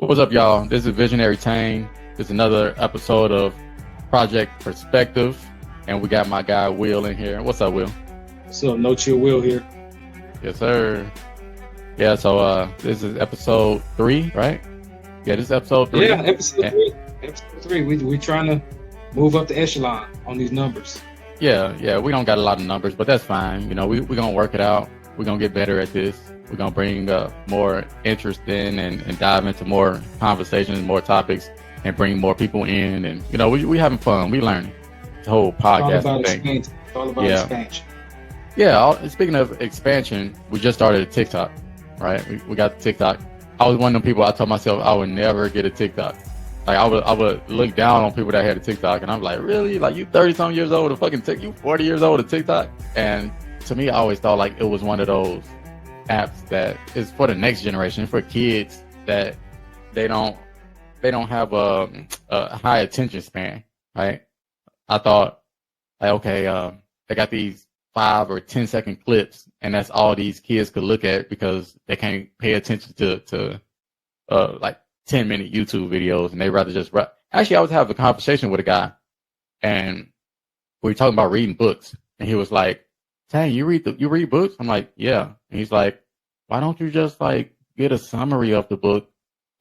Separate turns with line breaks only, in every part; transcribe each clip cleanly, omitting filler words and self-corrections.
What's up, y'all? This is Visionary Tang. This is another episode of Project Perspective, and we got my guy Will in here. What's up, Will?
What's up? No Chill Will here.
Yes, sir. Yeah, so this is episode 3, right? Yeah, this is episode 3.
Yeah, episode 3. Episode 3. We're trying to move up the echelon on these numbers.
Yeah, we don't got a lot of numbers, but that's fine. You know, we're going to work it out. We're going to get better at this. We're going to bring more interest in and dive into more conversations, more topics, and bring more people in. And, you know, we having fun. We learning. The whole podcast thing.
It's all about expansion.
Yeah, speaking of expansion, we just started a TikTok, right? We got the TikTok. I was one of them people, I told myself I would never get a TikTok. Like, I would look down on people that had a TikTok, and I'm like, really? Like, you 30-something years old with a fucking TikTok? You 40 years old with a TikTok? And to me, I always thought like it was one of those apps that is for the next generation, for kids that they don't have a high attention span, right? I thought, like, okay, they got these 5 or 10-second clips, and that's all these kids could look at because they can't pay attention to like 10-minute YouTube videos, and they rather just Actually, I was having a conversation with a guy, and we were talking about reading books, and he was like, "Hey, you read books?" I'm like, "Yeah." And he's like, "Why don't you just like get a summary of the book?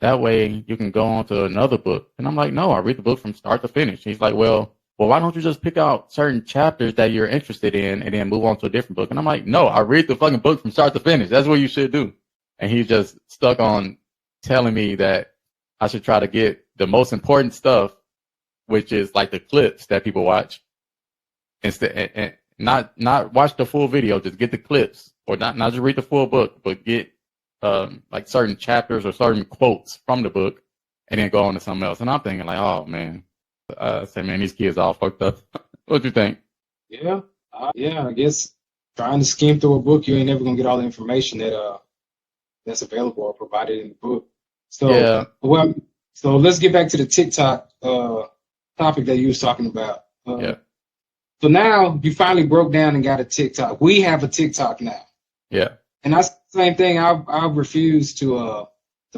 That way you can go on to another book." And I'm like, "No, I read the book from start to finish." He's like, well, why don't you just pick out certain chapters that you're interested in and then move on to a different book?" And I'm like, "No, I read the fucking book from start to finish. That's what you should do." And he's just stuck on telling me that I should try to get the most important stuff, which is like the clips that people watch, instead, and not watch the full video, just get the clips, or not just read the full book, but get like certain chapters or certain quotes from the book, and then go on to something else. And I'm thinking like, oh man, say man, these kids all fucked up. What do you think?
Yeah, I guess trying to skim through a book, you ain't never gonna get all the information that's available or provided in the book. So
Yeah.
So let's get back to the TikTok topic that you was talking about.
Yeah.
So now you finally broke down and got a TikTok. We have a TikTok now.
Yeah.
And that's the same thing. I refuse to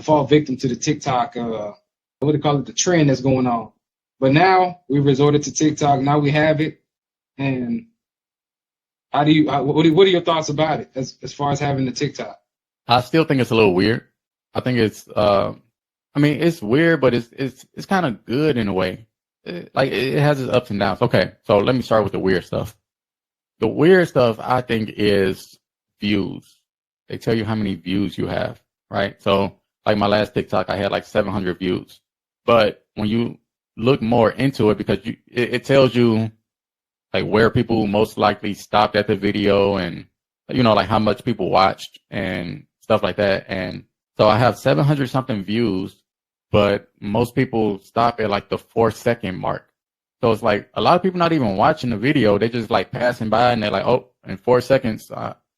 fall victim to the TikTok, what do they call it, the trend that's going on. But now we resorted to TikTok. Now we have it. And what are your thoughts about it as far as having the TikTok?
I still think it's a little weird. I think it's it's weird, but it's kind of good in a way. It has its ups and downs. Okay, so let me start with the weird stuff. The weird stuff, I think, is views. They tell you how many views you have, right? So, like my last TikTok, I had like 700 views. But when you look more into it, because it tells you like where people most likely stopped at the video, and you know, like how much people watched and stuff like that. And so I have 700 something views, but most people stop at like the 4-second mark. So it's like a lot of people not even watching the video. They just like passing by, and they're like, oh, in 4 seconds,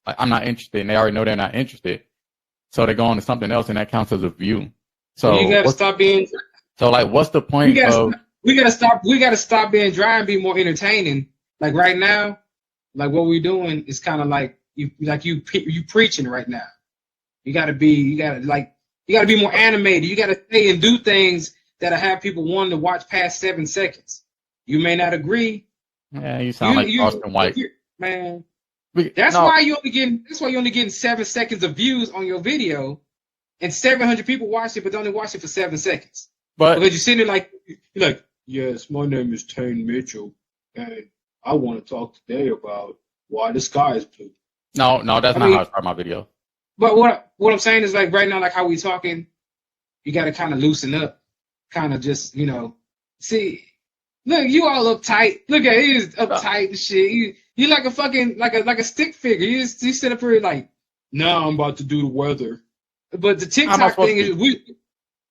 I'm not interested. And they already know they're not interested. So they go on to something else, and that counts as a view. So
you gotta stop being.
So like, what's the point of?
We gotta stop being dry and be more entertaining. Like right now, like what we're doing is kind of like you preaching right now. You gotta be more animated. You gotta say and do things that'll have people wanting to watch past 7 seconds. You may not agree.
Yeah, you sound like Austin White.
Man, that's why you only getting 7 seconds of views on your video, and 700 people watch it, but they only watch it for 7 seconds.
But
because you're sitting there you're like, yes, my name is Tane Mitchell, and I want to talk today about why the sky is blue.
No, that's not how I start my video.
But what I'm saying is, like, right now, like how we talking, you got to kind of loosen up, kind of just, you know, see, look, you all uptight. Look at he is uptight and shit. You like a fucking like a stick figure. You sit up here like, no, I'm about to do the weather. But the TikTok thing is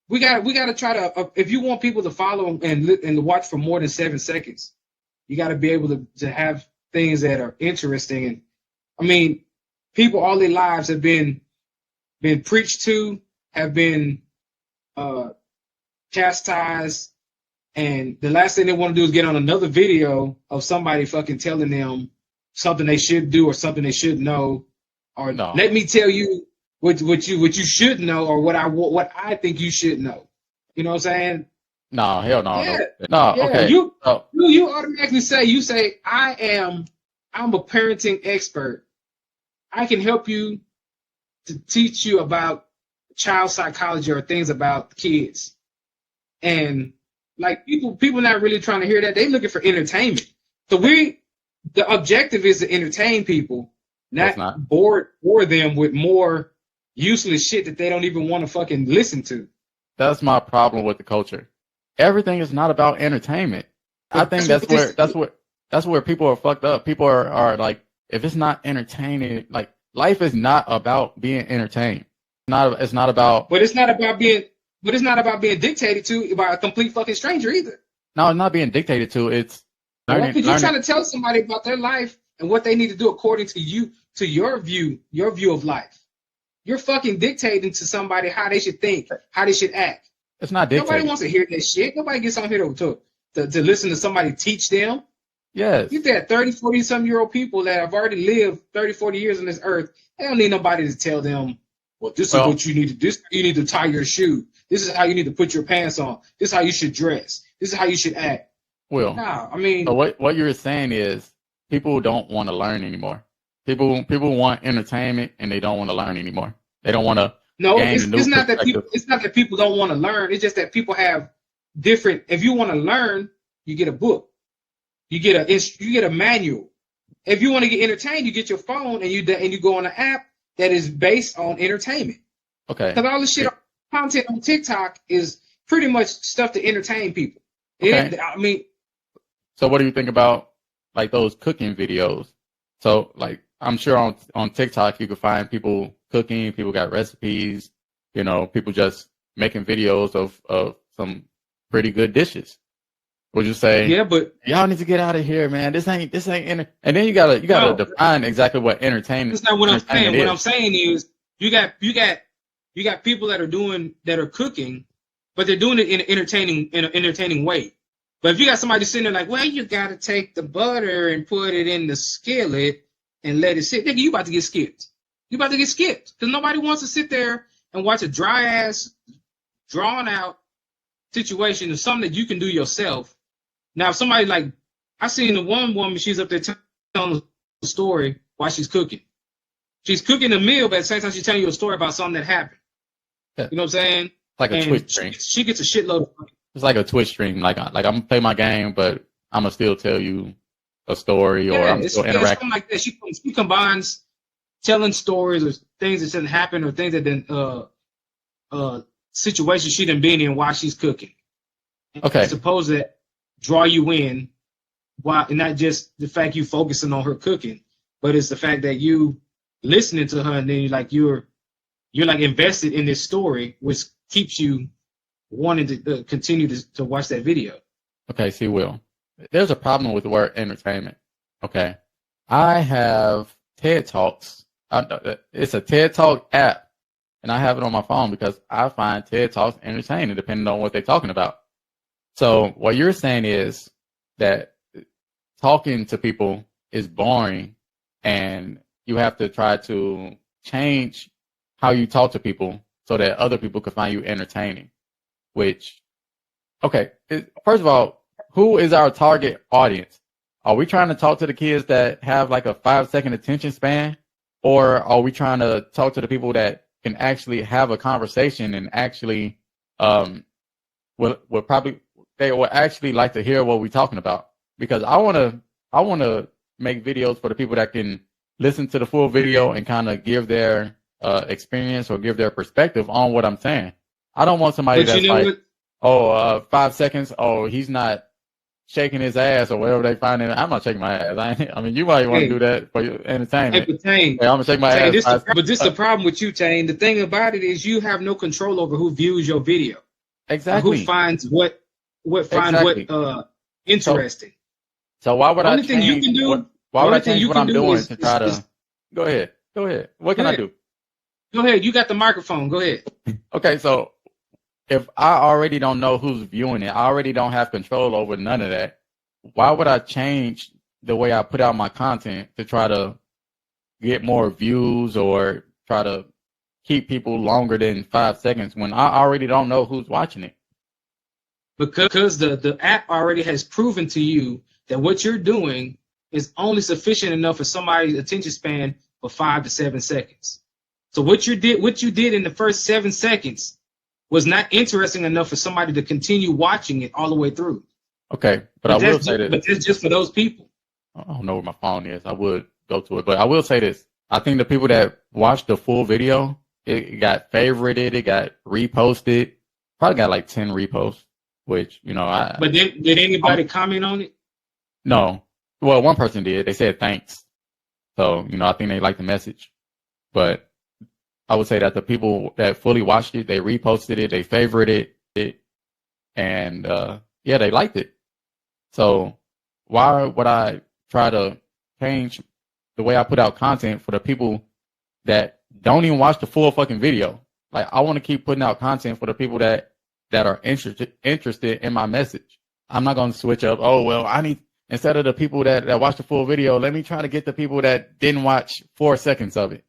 we got to try to if you want people to follow and to watch for more than 7 seconds, you got to be able to have things that are interesting. And I mean, people all their lives have been preached to, have been chastised, and the last thing they want to do is get on another video of somebody fucking telling them something they should do or something they should know, or let me tell you what you should know, or what I think you should know. You know what I'm saying?
No, hell no,
Yeah,
no. No,
yeah.
okay. So,
You automatically say, I'm a parenting expert. I can help you to teach you about child psychology or things about kids. And like people not really trying to hear that. They looking for entertainment. So the objective is to entertain people,
no, it's
not
not.
bore them with more useless shit that they don't even want to fucking listen to.
That's my problem with the culture. Everything is not about entertainment. I
But
think
that's what this is.
that's where people are fucked up. People are like, if it's not entertaining, like life is not about being entertained. It's not about
But it's not about being dictated to by a complete fucking stranger either.
no, it's not being dictated to. It's
Well,
learning
because you're
learning.
trying to tell somebody about their life and what they need to do according to you, to your view of life. You're fucking dictating to somebody how they should think, how they should act.
It's not
Nobody
dictated.
wants to hear that shit. Nobody gets on here to listen to somebody teach them.
Yes.
You got 30, 40 some year old people that have already lived 30, 40 years on this earth. They don't need nobody to tell them, well, this is
Well,
what you need to do. You need to tie your shoe. This is how you need to put your pants on. This is how you should dress. This is how you should act.
Will.
No, I
So
mean,
what you're saying is people don't want to learn anymore. People want entertainment and they don't want to learn anymore. They don't want to
no,
gain a new
it's not that
perspective.
people don't want to learn. It's just that people have different. If you want to learn, you get a book. You get a manual. If you want to get entertained, you get your phone and you go on an app that is based on entertainment.
Okay.
Because all the shit content on TikTok is pretty much stuff to entertain people.
Okay.
I mean,
So what do you think about like those cooking videos? So like I'm sure on TikTok you can find people cooking, people got recipes, people just making videos of some pretty good dishes. Would you say,
yeah, but
y'all need to get out of here, man? This ain't and then you gotta
no,
define exactly what
that's not what I'm
entertainment
saying. What
is.
I'm saying is you got people that are cooking, but they're doing it in an entertaining way. But if you got somebody sitting there like, well, you got to take the butter and put it in the skillet and let it sit, nigga, you about to get skipped. You about to get skipped because nobody wants to sit there and watch a dry ass, drawn out situation of something that you can do yourself. Now, if somebody like I seen the one woman, she's up there telling a story while she's cooking. She's cooking a meal, but at the same time, she's telling you a story about something that happened.
Yeah.
You know what I'm saying?
Like a
And
Twitch stream.
she gets a shitload of money.
It's like a Twitch stream. Like I'm gonna play my game, but I'm gonna still tell you a story, or
Yeah,
I'm
it's
still interacting.
something like that. She combines telling stories or things that shouldn't happen or things that didn't situations she done been in while she's cooking.
Okay.
It's supposed to draw you in, while and not just the fact you focusing on her cooking, but it's the fact that you listening to her and then you're like invested in this story, which keeps you wanting to continue to watch that video.
Okay, see, Will, there's a problem with the word entertainment. Okay, I have TED Talks. It's a TED Talk app, and I have it on my phone because I find TED Talks entertaining, depending on what they're talking about. So what you're saying is that talking to people is boring, and you have to try to change how you talk to people so that other people can find you entertaining. Which, okay, first of all, who is our target audience? Are we trying to talk to the kids that have like a 5-second attention span? Or are we trying to talk to the people that can actually have a conversation and actually they will actually like to hear what we're talking about? Because I wanna make videos for the people that can listen to the full video and kind of give their experience or give their perspective on what I'm saying. I don't want somebody
But
that's
you know
like,
what?
5 seconds. Oh, he's not shaking his ass or whatever they find in it. I'm not shaking my ass. I mean, you might want to
Hey,
do that for your
hey,
entertainment.
but Tane,
Hey, I'm gonna shake my ass.
but this is the problem with you, Tane. The thing about it is you have no control over who views your video or who
Exactly.
finds what
Exactly.
interesting.
So why would
The
I
only thing you
change
can do,
what?
the
Why would I
only thing
change
you
what
can
I'm
do
doing
is,
to try
is
to? Go ahead. Go ahead. What
go
can I
ahead.
do?
Go ahead. You got the microphone. Go ahead.
Okay, so if I already don't know who's viewing it, I already don't have control over none of that. Why would I change the way I put out my content to try to get more views or try to keep people longer than 5 seconds when I already don't know who's watching it?
because the app already has proven to you that what you're doing is only sufficient enough for somebody's attention span for 5 to 7 seconds. So what you did in the first 7 seconds was not interesting enough for somebody to continue watching it all the way through.
Okay, but I will say this.
But that's just for those people.
I don't know where my phone is. I would go to it, but I will say this. I think the people that watched the full video, it got favorited, it got reposted, probably got like 10 reposts, which,
But did anybody comment on it?
No. Well, one person did. They said thanks. So, I think they liked the message. But I would say that the people that fully watched it, they reposted it, they favorited it, and they liked it. So why would I try to change the way I put out content for the people that don't even watch the full fucking video? Like, I want to keep putting out content for the people that are interested in my message. I'm not going to switch up. Oh, well, instead of the people that watch the full video, let me try to get the people that didn't watch 4 seconds of it.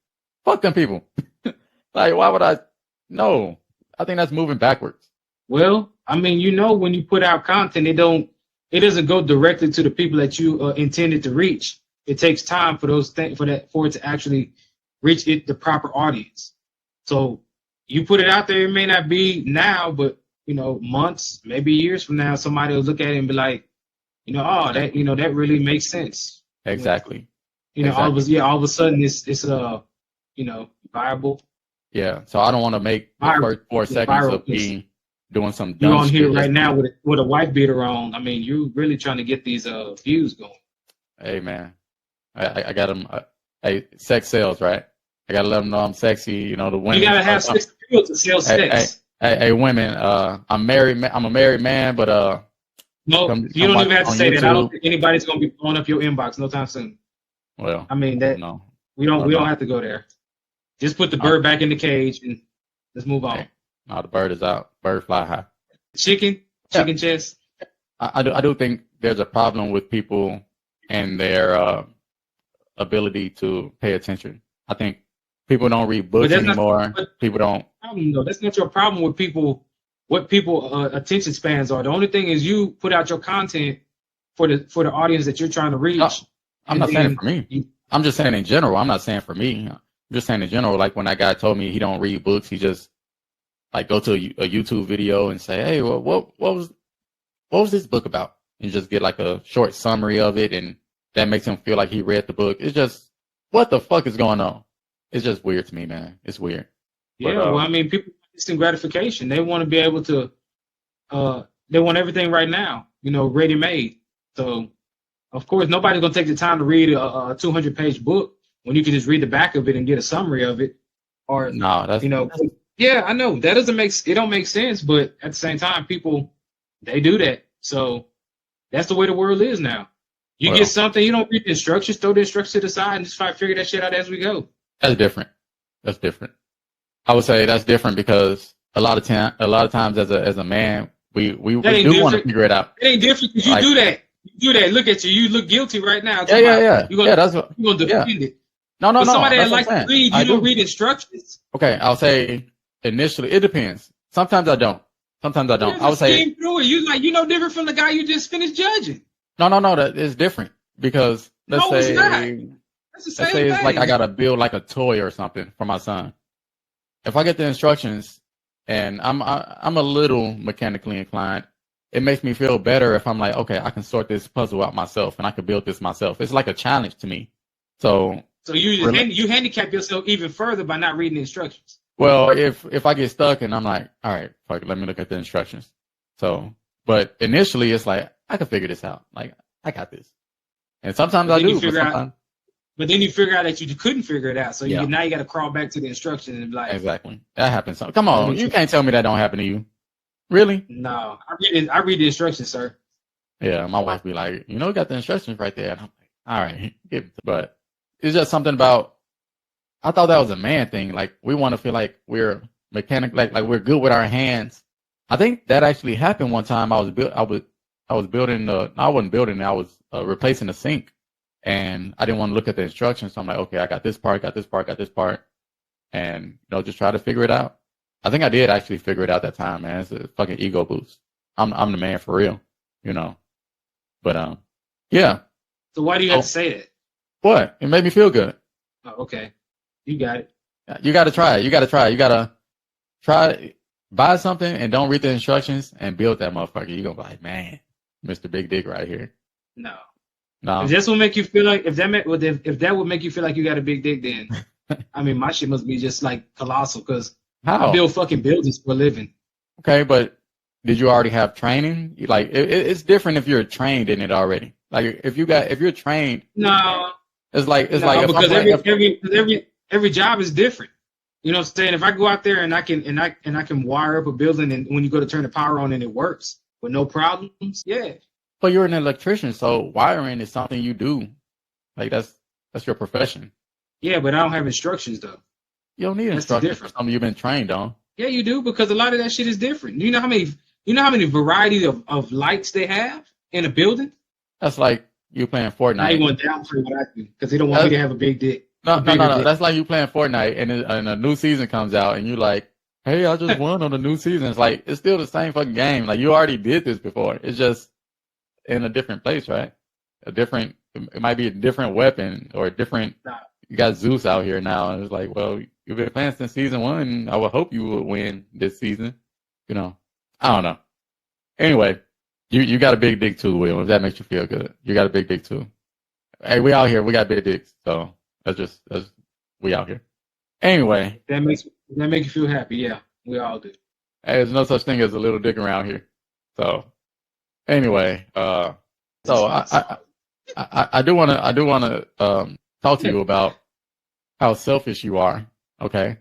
Fuck them people. Like, why would I? No, I think that's moving backwards.
Well, I mean, when you put out content, it doesn't go directly to the people that you intended to reach. It takes time for it to actually reach the proper audience. So you put it out there, it may not be now, but months, maybe years from now, somebody will look at it and be like, that really makes sense.
Exactly.
Exactly. All of a sudden it's viable.
Yeah. So I don't want to make the first 4 seconds of me doing some dumb
You're on here
shit.
right now with a white beater on. I mean, you're really trying to get these views going. Hey
man, I got them. Sex sells, right? I gotta let them know I'm sexy. The women.
You gotta have sex appeal to sell sex.
Hey, women. I'm married. I'm a married man, but
no, you don't even have to say YouTube. That. I don't think anybody's gonna be blowing up your inbox no time soon.
Well,
I mean that. No, we don't have to go there. Just put the bird back in the cage and let's move on.
No, the bird is out. Bird fly high.
Chicken chest.
I do think there's a problem with people and their ability to pay attention. I think people don't read books anymore. People don't.
No, that's not your problem with people. What people attention spans are. The only thing is you put out your content for the audience that you're trying to reach.
No, I'm not saying for me. I'm just saying in general. I'm not saying for me. I'm just saying in general. Like when that guy told me he don't read books, he just like go to a YouTube video and say, "Hey, well, what was this book about?" And just get like a short summary of it, and that makes him feel like he read the book. It's just, what the fuck is going on? It's just weird to me, man. It's weird.
Yeah, well, I mean, people want instant gratification. They want to be able to. They want everything right now, ready made. So, of course, nobody's gonna take the time to read a 200-page book when you can just read the back of it and get a summary of it. Or
no, that's
yeah, I know that don't make sense, but at the same time, people they do that. So that's the way the world is now. You get something, you don't read the instructions, throw the instructions to the side, and just try to figure that shit out as we go.
That's different. I would say that's different because a lot of times as a man, we do want to figure it out.
It ain't different because you do that. You do that. Look at you. You look guilty right now.
Yeah.
You're gonna defend it.
No.
But somebody that likes to read, you don't read instructions.
Okay, I'll say initially, it depends. Sometimes I don't. I would say
through it. You different from the guy you just finished judging.
No, that is different because let's say it's like I gotta build like a toy or something for my son. If I get the instructions and I'm a little mechanically inclined, it makes me feel better if I'm like, okay, I can sort this puzzle out myself and I can build this myself. It's like a challenge to me. So
you handicap yourself even further by not reading the instructions.
Well, if I get stuck and I'm like, all right, fuck it, let me look at the instructions. So, but initially it's like, I can figure this out. Like, I got this. And sometimes I do.
But then you figure out that you couldn't figure it out. So now you got to crawl back to the instructions and be like.
Exactly. That happens. Come on. You can't tell me that don't happen to you. Really?
No. I read the instructions, sir.
Yeah. My wife be like, you got the instructions right there. And I'm like, all right. But it's just something about, I thought that was a man thing. Like, we want to feel like we're mechanic, like we're good with our hands. I think that actually happened one time. I was replacing the sink, and I didn't want to look at the instructions. So I'm like, okay, I got this part, and just try to figure it out. I think I did actually figure it out that time, man. It's a fucking ego boost. I'm the man for real, But yeah.
So why do you have to say that?
What? It made me feel good.
Oh, okay. You got it.
You got to try it. You got to try it. You got to try buy something and don't read the instructions and build that motherfucker. You're going to be like, man, Mr. Big Dick right here.
No.
No.
If that's what make you feel like, if that would make you feel like you got a big dick, then I mean, my shit must be just like colossal because I build fucking buildings for a living.
Okay, but did you already have training? Like, it's different if you're trained in it already. Like, if you're trained.
No.
It's like
because every job is different. You know what I'm saying? If I go out there and I can wire up a building, and when you go to turn the power on and it works with no problems, yeah.
But you're an electrician, so wiring is something you do. Like that's your profession.
Yeah, but I don't have instructions though.
You don't need instructions for something you've been trained on.
Yeah, you do, because a lot of that shit is different. You know how many varieties of lights they have in a building?
That's like you playing Fortnite.
Now you want to downplay what I do because they don't want me to have a big dick.
No. That's like you playing Fortnite and a new season comes out and you're like, hey, I just won on the new season. It's like, it's still the same fucking game. Like, you already did this before. It's just in a different place, right? It might be a different weapon or a different. You got Zeus out here now, and it's like, well, you've been playing since season 1. I would hope you would win this season. I don't know. Anyway, you got a big dick too, Will. If that makes you feel good, you got a big dick too. Hey, we out here. We got big dicks, so we out here. Anyway,
that makes you feel happy. Yeah, we all do.
Hey, there's no such thing as a little dick around here. So anyway, so I do want to talk to you about how selfish you are. Okay,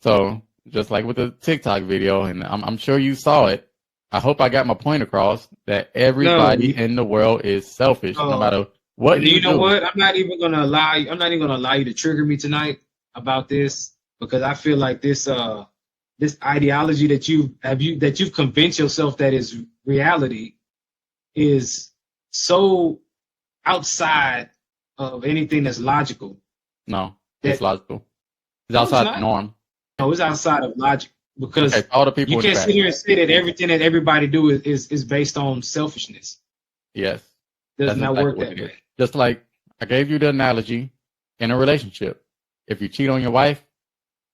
so just like with the TikTok video, and I'm sure you saw it. I hope I got my point across that everybody in the world is selfish, no matter what you do.
You know what? I'm not even gonna allow you to trigger me tonight about this, because I feel like this ideology that you've convinced yourself that is reality is so outside of anything that's logical.
No, it's logical. It's outside the norm.
No, it's outside of logic, because
all the people
you can't sit here and say that everything that everybody do is based on selfishness.
Yes.
Does not work that way.
Just like I gave you the analogy in a relationship. If you cheat on your wife,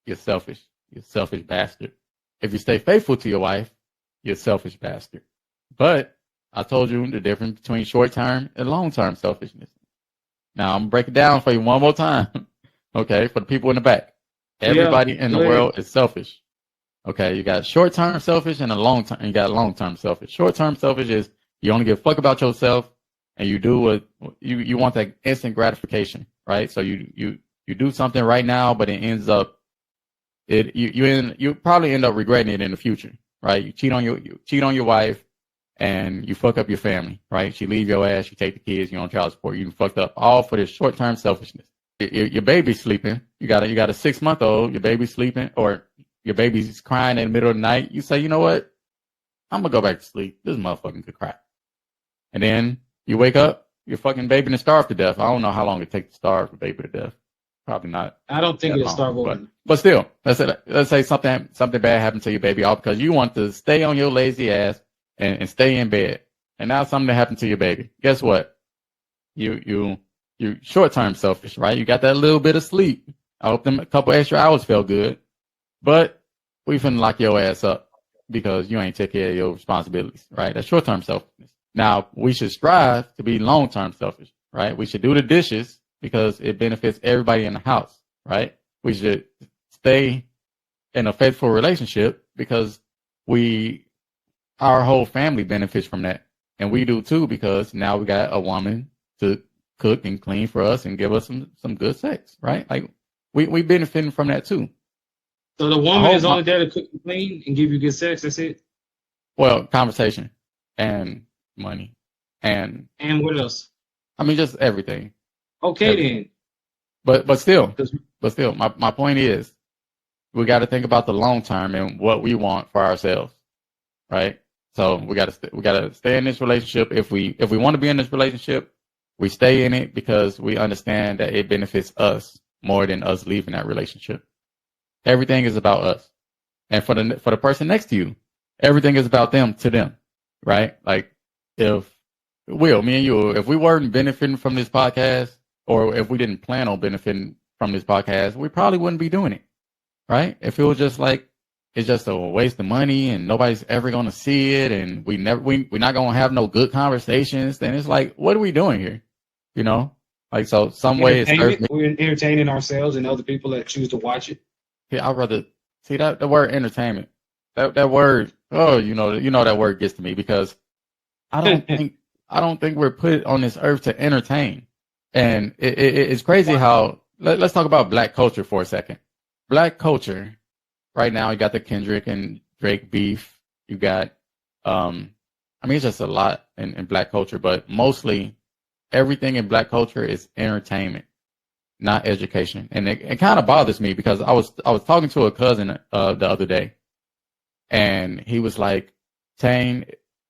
you're selfish. You're a selfish bastard. If you stay faithful to your wife, you're a selfish bastard. But I told you the difference between short-term and long-term selfishness. Now I'm gonna break it down for you one more time. Okay, for the people in the back. Everybody in the world is selfish. Okay, you got short-term selfish and you got long-term selfish. Short-term selfish is you only give a fuck about yourself, and you do what you want, that instant gratification, right? So you do something right now, but it ends up you probably end up regretting it in the future, right? You cheat on your wife, and you fuck up your family, right? She leave your ass, you take the kids, you're on child support, you fucked up, all for this short-term selfishness. Your baby's sleeping. You got a 6-month-old. Your baby's sleeping, or your baby's crying in the middle of the night. You say, you know what? I'm gonna go back to sleep. This motherfucking could cry. And then you wake up, your fucking baby and starve to death. I don't know how long it takes to starve a baby to death. Probably not.
I don't think it'll starve.
But still, let's say something bad happened to your baby, all because you want to stay on your lazy ass and stay in bed. And now something happened to your baby. Guess what? You're short-term selfish, right? You got that little bit of sleep. I hope them a couple extra hours felt good. But we finna lock your ass up because you ain't take care of your responsibilities, right? That's short-term selfishness. Now, we should strive to be long-term selfish, right? We should do the dishes because it benefits everybody in the house, right? We should stay in a faithful relationship because our whole family benefits from that. And we do too, because now we got a woman to cook and clean for us and give us some good sex, right? Like we benefiting from that too.
So the woman is only there to cook and clean and give you good sex. That's it. Well,
conversation and money and
what else?
I mean, just everything.
Okay, everything.
Then. But still, my point is, we got to think about the long term and what we want for ourselves, right? So we got to stay in this relationship. If we want to be in this relationship, we stay in it because we understand that it benefits us more than us leaving that relationship. Everything is about us. And for the person next to you, everything is about them to them. right? Like if me and you, if we weren't benefiting from this podcast, or if we didn't plan on benefiting from this podcast, we probably wouldn't be doing it, right? If it was just like it's just a waste of money and nobody's ever going to see it, and we're not going to have no good conversations, then it's like, what are we doing here? You know, like, so some way it serves me.
We're entertaining ourselves and other people that choose to watch it.
Yeah, I'd rather see that the word entertainment. That word, oh, that word gets to me because I don't think we're put on this earth to entertain. And it's crazy how let's talk about black culture for a second. Black culture right now, you got the Kendrick and Drake beef. You got it's just a lot in black culture, but mostly everything in black culture is entertainment, not education. And it kind of bothers me because I was talking to a cousin the other day, and he was like, Tane,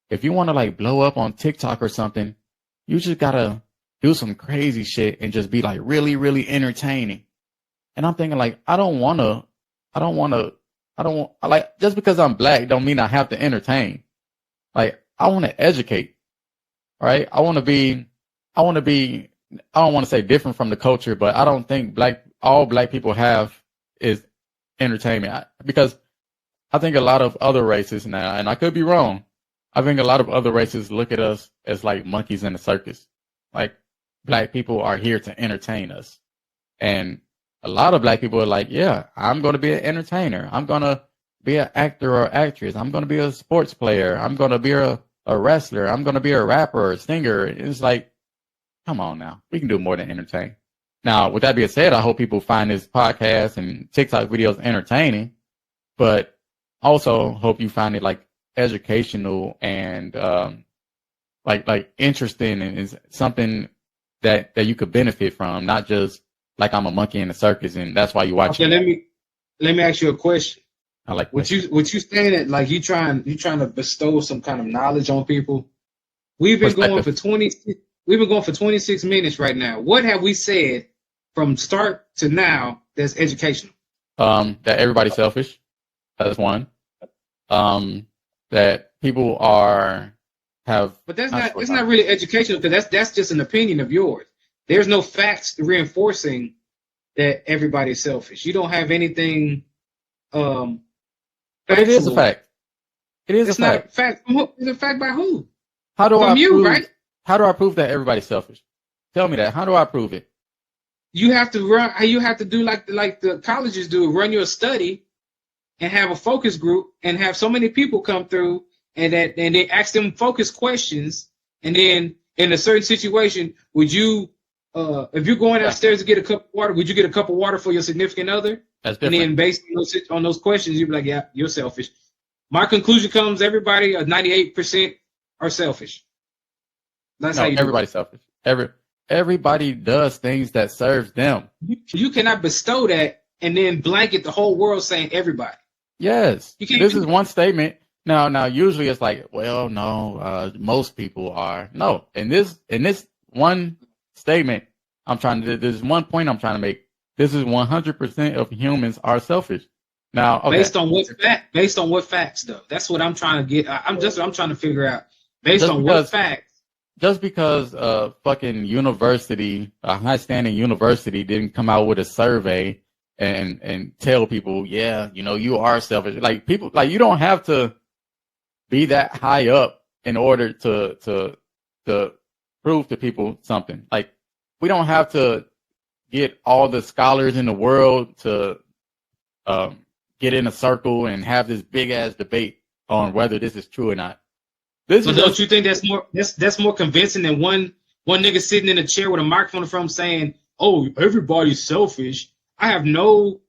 if you want to like blow up on TikTok or something, you just gotta do some crazy shit and just be like really, really entertaining. And I'm thinking like, just because I'm black don't mean I have to entertain. Like, I want to educate, right? I don't want to say different from the culture, but I don't think all black people have is entertainment, because I think a lot of other races now, and I could be wrong, I think a lot of other races look at us as like monkeys in a circus. Like, black people are here to entertain us. And a lot of black people are like, yeah, I'm going to be an entertainer. I'm going to be an actor or actress. I'm going to be a sports player. I'm going to be a wrestler. I'm going to be a rapper or a singer. It's like, come on now. We can do more than entertain. Now, with that being said, I hope people find this podcast and TikTok videos entertaining, but also hope you find it like educational and like interesting, and is something that you could benefit from, not just like I'm a monkey in a circus and that's why you watch.
Okay, let me ask you a question.
I like
what you saying that like you trying to bestow some kind of knowledge on people. We've been going for 26 minutes right now. What have we said from start to now that's educational?
That everybody's selfish. That's one. That people but
it's not really educational, because that's just an opinion of yours. There's no facts reinforcing that everybody's selfish. You don't have anything.
But it is a fact. It is a fact.
Not a fact. It's a fact by who?
How do I prove that everybody's selfish? Tell me that. How do I prove it?
You have to do like the colleges do, run your study and have a focus group and have so many people come through and they ask them focus questions, and then in a certain situation, would you if you're going upstairs to get a cup of water, would you get a cup of water for your significant other?
That's different.
And then based on those questions, you'd be like, yeah, you're selfish. My conclusion comes: everybody, 98% are selfish. That's how
everybody's selfish. Everybody does things that serves them.
You cannot bestow that and then blanket the whole world saying everybody.
Yes, this is one statement. Now, usually it's like, well, no, most people are. No, in this one statement, there's one point I'm trying to make. This is 100% of humans are selfish. Now, okay.
Based on what facts, though? That's what I'm trying to get. I'm trying to figure out what facts.
Just because a fucking university, a high standing university, didn't come out with a survey and tell people, yeah, you are selfish. Like, people, like, you don't have to be that high up in order to prove to people something. Like, we don't have to get all the scholars in the world to get in a circle and have this big ass debate on whether this is true or not.
Don't you think that's more convincing than one nigga sitting in a chair with a microphone in front of him saying, "Oh, everybody's selfish. I have no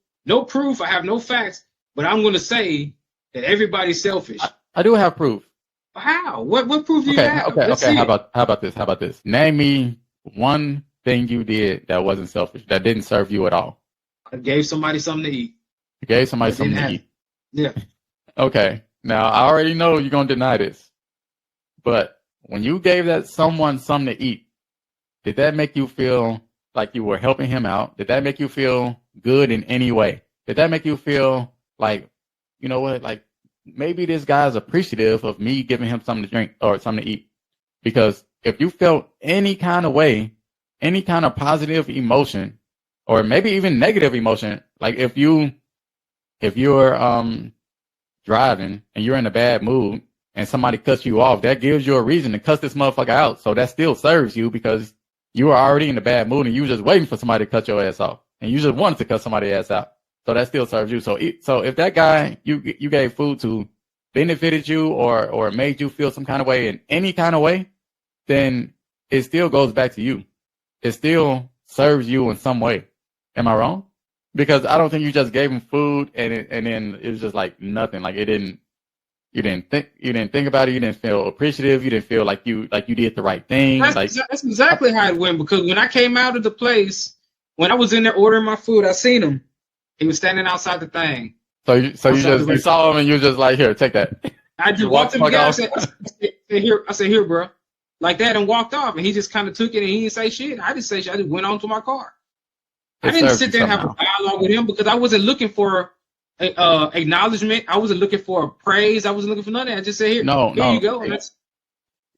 proof. I have no facts, but I'm going to say that everybody's selfish."
I do have proof.
How? What proof do you have?
Okay. How about this? Name me one thing you did that wasn't selfish, that didn't serve you at all.
I gave somebody something to eat.
You gave somebody something to eat.
Yeah.
Okay. Now, I already know you're going to deny this, but when you gave that someone something to eat, did that make you feel like you were helping him out? Did that make you feel good in any way? Did that make you feel like, you know what, like, maybe this guy's appreciative of me giving him something to drink or something to eat. Because if you felt any kind of way, any kind of positive emotion, or maybe even negative emotion, like if you're driving and you're in a bad mood and somebody cuts you off, that gives you a reason to cuss this motherfucker out. So that still serves you because you were already in a bad mood and you were just waiting for somebody to cut your ass off. And you just wanted to cut somebody's ass out. So that still serves you. So if that guy you gave food to benefited you or made you feel some kind of way in any kind of way, then it still goes back to you. It still serves you in some way. Am I wrong? Because I don't think you just gave him food and then it was just like nothing. Like you didn't think about it. You didn't feel appreciative. You didn't feel like you did the right thing.
That's exactly how it went. Because when I came out of the place, when I was in there ordering my food, I seen him. He was standing outside the thing.
So you saw him and you were just like, here, take that.
I just walked him down. I said, here, bro, like that, and walked off. And he just kind of took it and he didn't say shit. I didn't say shit. I just went on to my car. I didn't sit there and have a dialogue with him because I wasn't looking for acknowledgement. I wasn't looking for praise. I wasn't looking for nothing. I just said, here you go.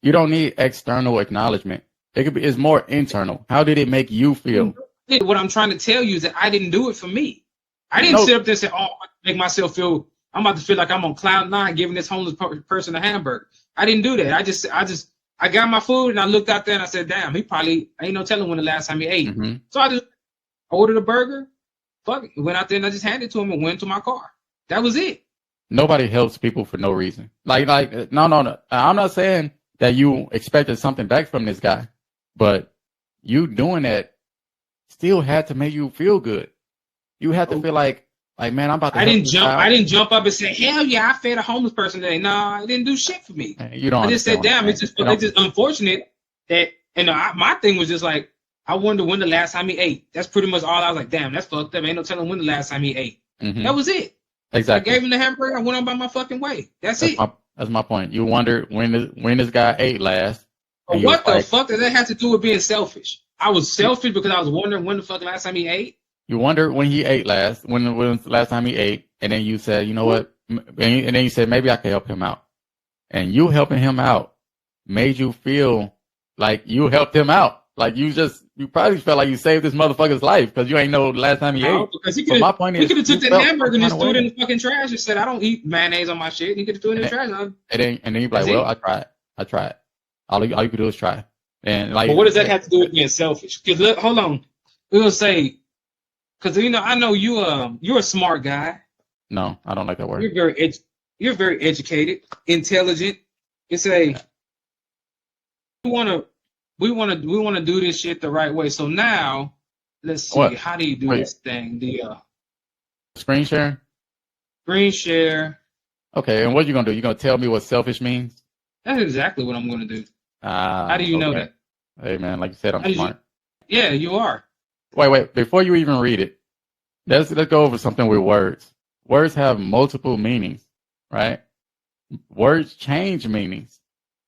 You don't need external acknowledgement. It's more internal. How did it make you feel?
What I'm trying to tell you is that I didn't do it for me. I didn't sit up there and say, oh, make myself feel, I'm about to feel like I'm on cloud nine giving this homeless person a hamburger. I didn't do that. I got my food and I looked out there and I said, damn, he probably ain't no telling when the last time he ate.
Mm-hmm.
So I just ordered a burger, fuck it, went out there and I just handed it to him and went to my car. That was it.
Nobody helps people for no reason. No. I'm not saying that you expected something back from this guy, but you doing that still had to make you feel good. You had to feel like man, I'm about to.
I didn't jump up and say, hell yeah, I fed a homeless person today. No, it didn't do shit for me.
You don't.
I just said, damn, it's just unfortunate that. And my thing was just like, I wonder when the last time he ate. That's pretty much all I was like, damn, that's fucked up. Ain't no telling when the last time he ate.
Mm-hmm.
That was it.
Exactly.
I gave him the hamburger. I went on by my fucking way. That's it.
That's my point. You wonder when this guy ate last.
What the fuck does that have to do with being selfish? I was selfish because I was wondering when the fuck last time he ate.
You wonder when he ate last, when was the last time he ate, and then you said, you know what? And then you said, maybe I could help him out. And you helping him out made you feel like you helped him out. Like you probably felt like you saved this motherfucker's life because you ain't know the last time he ate.
Because he could have took that hamburger and just threw it in the fucking trash and said, I don't eat mayonnaise on my shit. He could have threw it in the trash.
And then you're like, well, I tried. All you could do is try. And like,
but what does that have to do with being selfish? Because hold on, we'll say, because I know you're a smart guy.
No, I don't like that word.
You're very educated, intelligent. It's we want to do this shit the right way. So now, let's see. What? How do you do this thing? The
screen share.
Screen share.
Okay, and what you gonna do? You gonna tell me what selfish means?
That's exactly what I'm gonna do. How do you know that?
Hey man, like you said, I'm smart.
Yeah, you are.
Wait. Before you even read it, let's go over something with words. Words have multiple meanings, right? Words change meanings.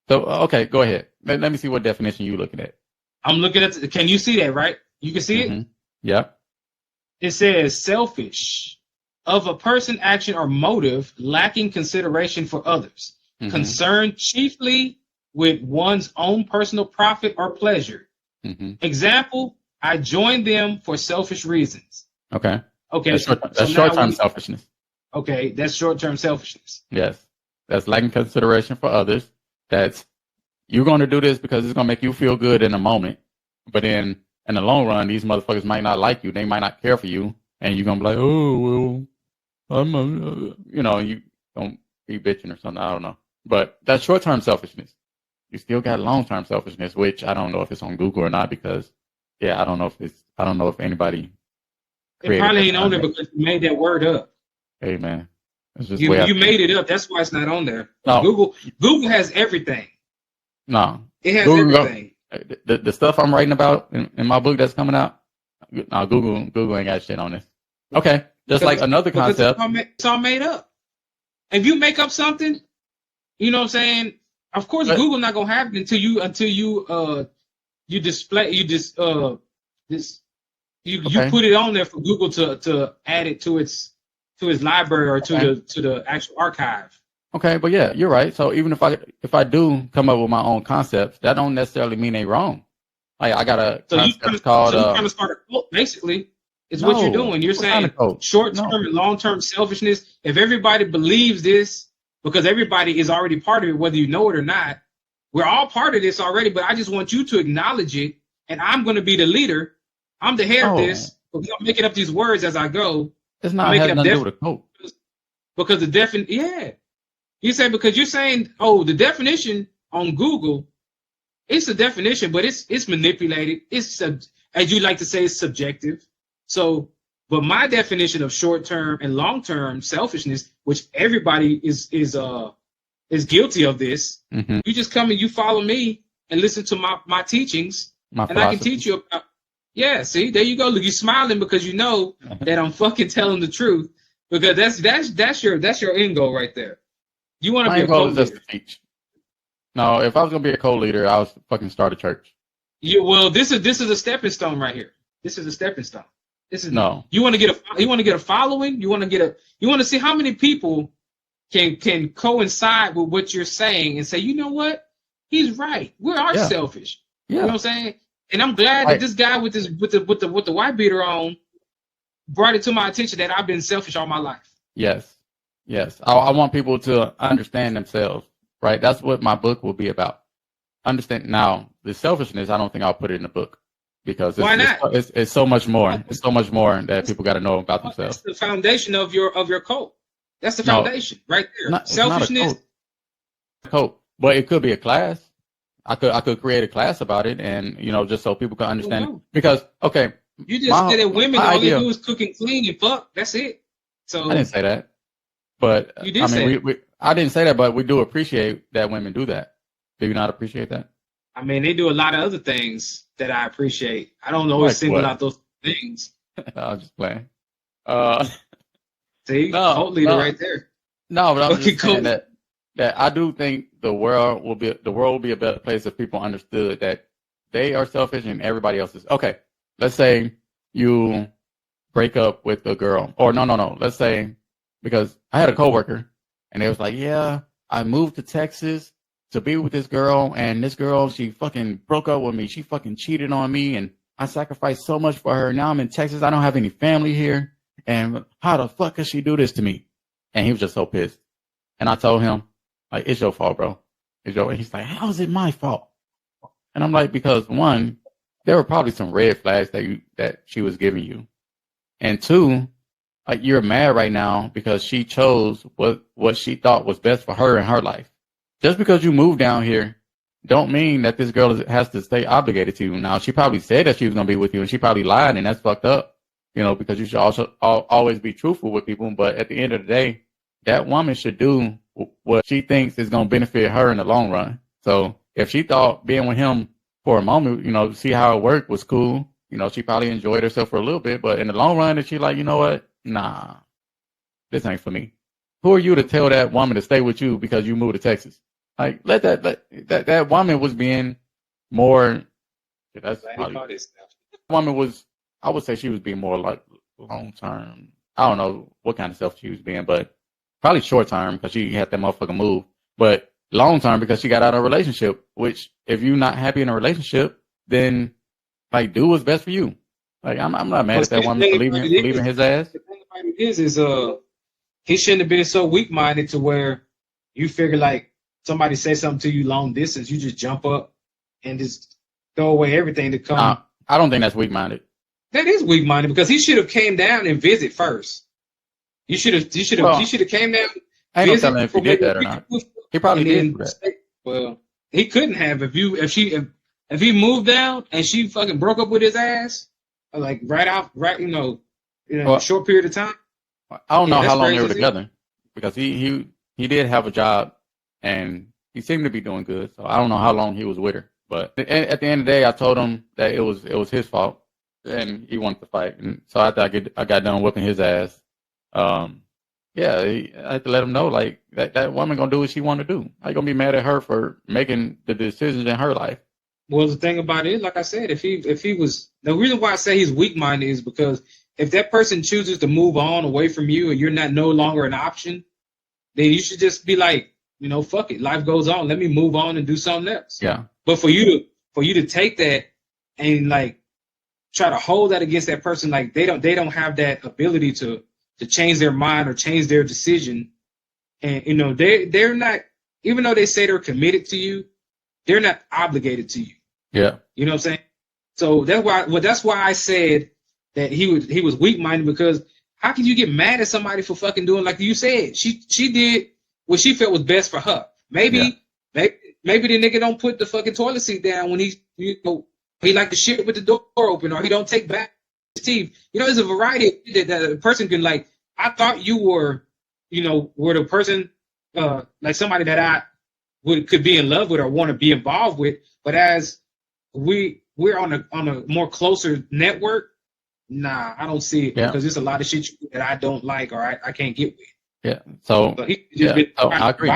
So, okay, go ahead. Let me see what definition you're looking at.
I'm looking at. Can you see that? Right? You can see it.
Yeah.
It says selfish, of a person, action, or motive lacking consideration for others, concerned chiefly with one's own personal profit or pleasure. Example: I joined them for selfish reasons.
Okay.
Okay.
That's short-term selfishness.
Okay, that's short-term selfishness.
Yes. That's lacking consideration for others. That's you're going to do this because it's going to make you feel good in a moment. But then in the long run, these motherfuckers might not like you. They might not care for you. And you're going to be like, oh, well, you don't be bitching or something. I don't know. But that's short-term selfishness. You still got long-term selfishness, which I don't know if it's on Google or not because, I don't know if anybody.
It probably ain't on there because you made that word up.
Hey, man. It's just
you made it up. That's why it's not on there.
No.
Google has everything.
No.
It has everything.
The stuff I'm writing about in my book that's coming out, no, Google ain't got shit on this. Okay. Just like another concept.
It's all made up. If you make up something, you know what I'm saying? Of course, Google not gonna have it until you display you put it on there for Google to add it to its library or to the actual archive.
Okay, but yeah, you're right. So even if I do come up with my own concepts, that don't necessarily mean they wrong. Like I got a concept called
so you trying to start a cult, basically, is what you're
no.
doing. You're
What kind
saying
of code?
short-term
No,
and long-term selfishness. If everybody believes this, because everybody is already part of it, whether you know it or not, we're all part of this already, but I just want you to acknowledge it, and I'm going to be the leader. I'm the head of
no.
this, but I'm making up these words as I go.
It's
I'm
not
making
has
up
nothing to do with a code.
because yeah. You say because you're saying, oh, the definition on Google, it's a definition, but it's manipulated. It's as you like to say, it's subjective. So, but my definition of short-term and long-term selfishness, which everybody is guilty of this.
Mm-hmm.
You just come and you follow me and listen to my teachings,
My
and I can teach you about. Yeah, see, there you go. Look, you're smiling because you know that I'm fucking telling the truth. Because that's your end goal right there. You want to be a co-leader.
Just to teach. No, if I was gonna be a co-leader, I was fucking start a church.
Well, this is a stepping stone right here. This is a stepping stone. This is
no.
You want to get a following. You want to see how many people can coincide with what you're saying and say, you know what, he's right. We are selfish.
Yeah.
You know what I'm saying? And I'm glad that this guy with the white beater on brought it to my attention that I've been selfish all my life.
Yes. I want people to understand themselves, right? That's what my book will be about. Understand. Now, the selfishness, I don't think I'll put it in the book because
why not?
It's so much more. It's so much more that people got to know about themselves.
That's the foundation of your cult. That's the foundation right there. Selfishness.
It's not a cult, but it could be a class. I could create a class about it, and just so people can understand it. Because
you just said that women all they do is cook and clean and fuck. That's it. So
I didn't say that, but
you did say
I didn't say that, but we do appreciate that women do that. Do you not appreciate that?
I mean, they do a lot of other things that I appreciate. I don't always single out those things.
I was just playing.
See, cult leader right there.
No, but I'm just saying that I do think the world will be a better place if people understood that they are selfish and everybody else is. Okay, let's say you break up with a girl, or no. Let's say, because I had a coworker and they was like, yeah, I moved to Texas to be with this girl, and this girl, she fucking broke up with me. She fucking cheated on me, and I sacrificed so much for her. Now I'm in Texas. I don't have any family here, and how the fuck could she do this to me? And he was just so pissed. And I told him, like, it's your fault, bro. And he's like, how is it my fault? And I'm like, because one, there were probably some red flags that she was giving you. And two, like, you're mad right now because she chose what she thought was best for her in her life. Just because you moved down here don't mean that this girl has to stay obligated to you. Now, she probably said that she was going to be with you, and she probably lied, and that's fucked up, because you should also always be truthful with people. But at the end of the day, that woman should do what she thinks is going to benefit her in the long run. So if she thought being with him for a moment, see how it worked was cool, she probably enjoyed herself for a little bit. But in the long run, if she like, you know what? Nah, this ain't for me. Who are you to tell that woman to stay with you because you moved to Texas? Like, let that woman was being more. That's probably, woman was. I would say she was being more like long term. I don't know what kind of self she was being, but probably short term because she had that motherfucker move. But long term because she got out of a relationship. Which, if you're not happy in a relationship, then like do what's best for you. Like I'm not mad at that woman for leaving his ass.
The thing about it is he shouldn't have been so weak minded to where you figure like somebody say something to you long distance, you just jump up and just throw away everything to come.
I don't think that's weak minded.
That is weak minded because he should have came down and visit first. You should have came down.
I ain't no telling if he did that or not. He probably did that.
Well, he couldn't have if he moved down and she fucking broke up with his ass, like a short period of time.
I don't know how long they were together because he did have a job and he seemed to be doing good. So I don't know how long he was with her. But at the end of the day, I told him that it was his fault and he wanted to fight. And so after I got done whipping his ass, I had to let him know like that woman gonna do what she want to do. I gonna be mad at her for making the decisions in her life.
Well, the thing about it, like I said, if he was, the reason why I say he's weak minded is because if that person chooses to move on away from you and you're no longer an option, then you should just be like, fuck it. Life goes on. Let me move on and do something else.
Yeah.
But for you to take that and like try to hold that against that person, like they don't have that ability to change their mind or change their decision. And they're not, even though they say they're committed to you, they're not obligated to you.
Yeah.
You know what I'm saying? So that's why I said that he was weak minded, because how can you get mad at somebody for fucking doing, like you said, she did what she felt was best for her. Maybe the nigga don't put the fucking toilet seat down when he like to shit with the door open, or he don't take back his teeth. There's a variety of shit that a person can, like, I thought you were the person, like somebody that I could be in love with or want to be involved with, but as we're on a more closer network, nah, I don't see it, because there's a lot of shit that I don't like or I can't get with.
Yeah. So I agree.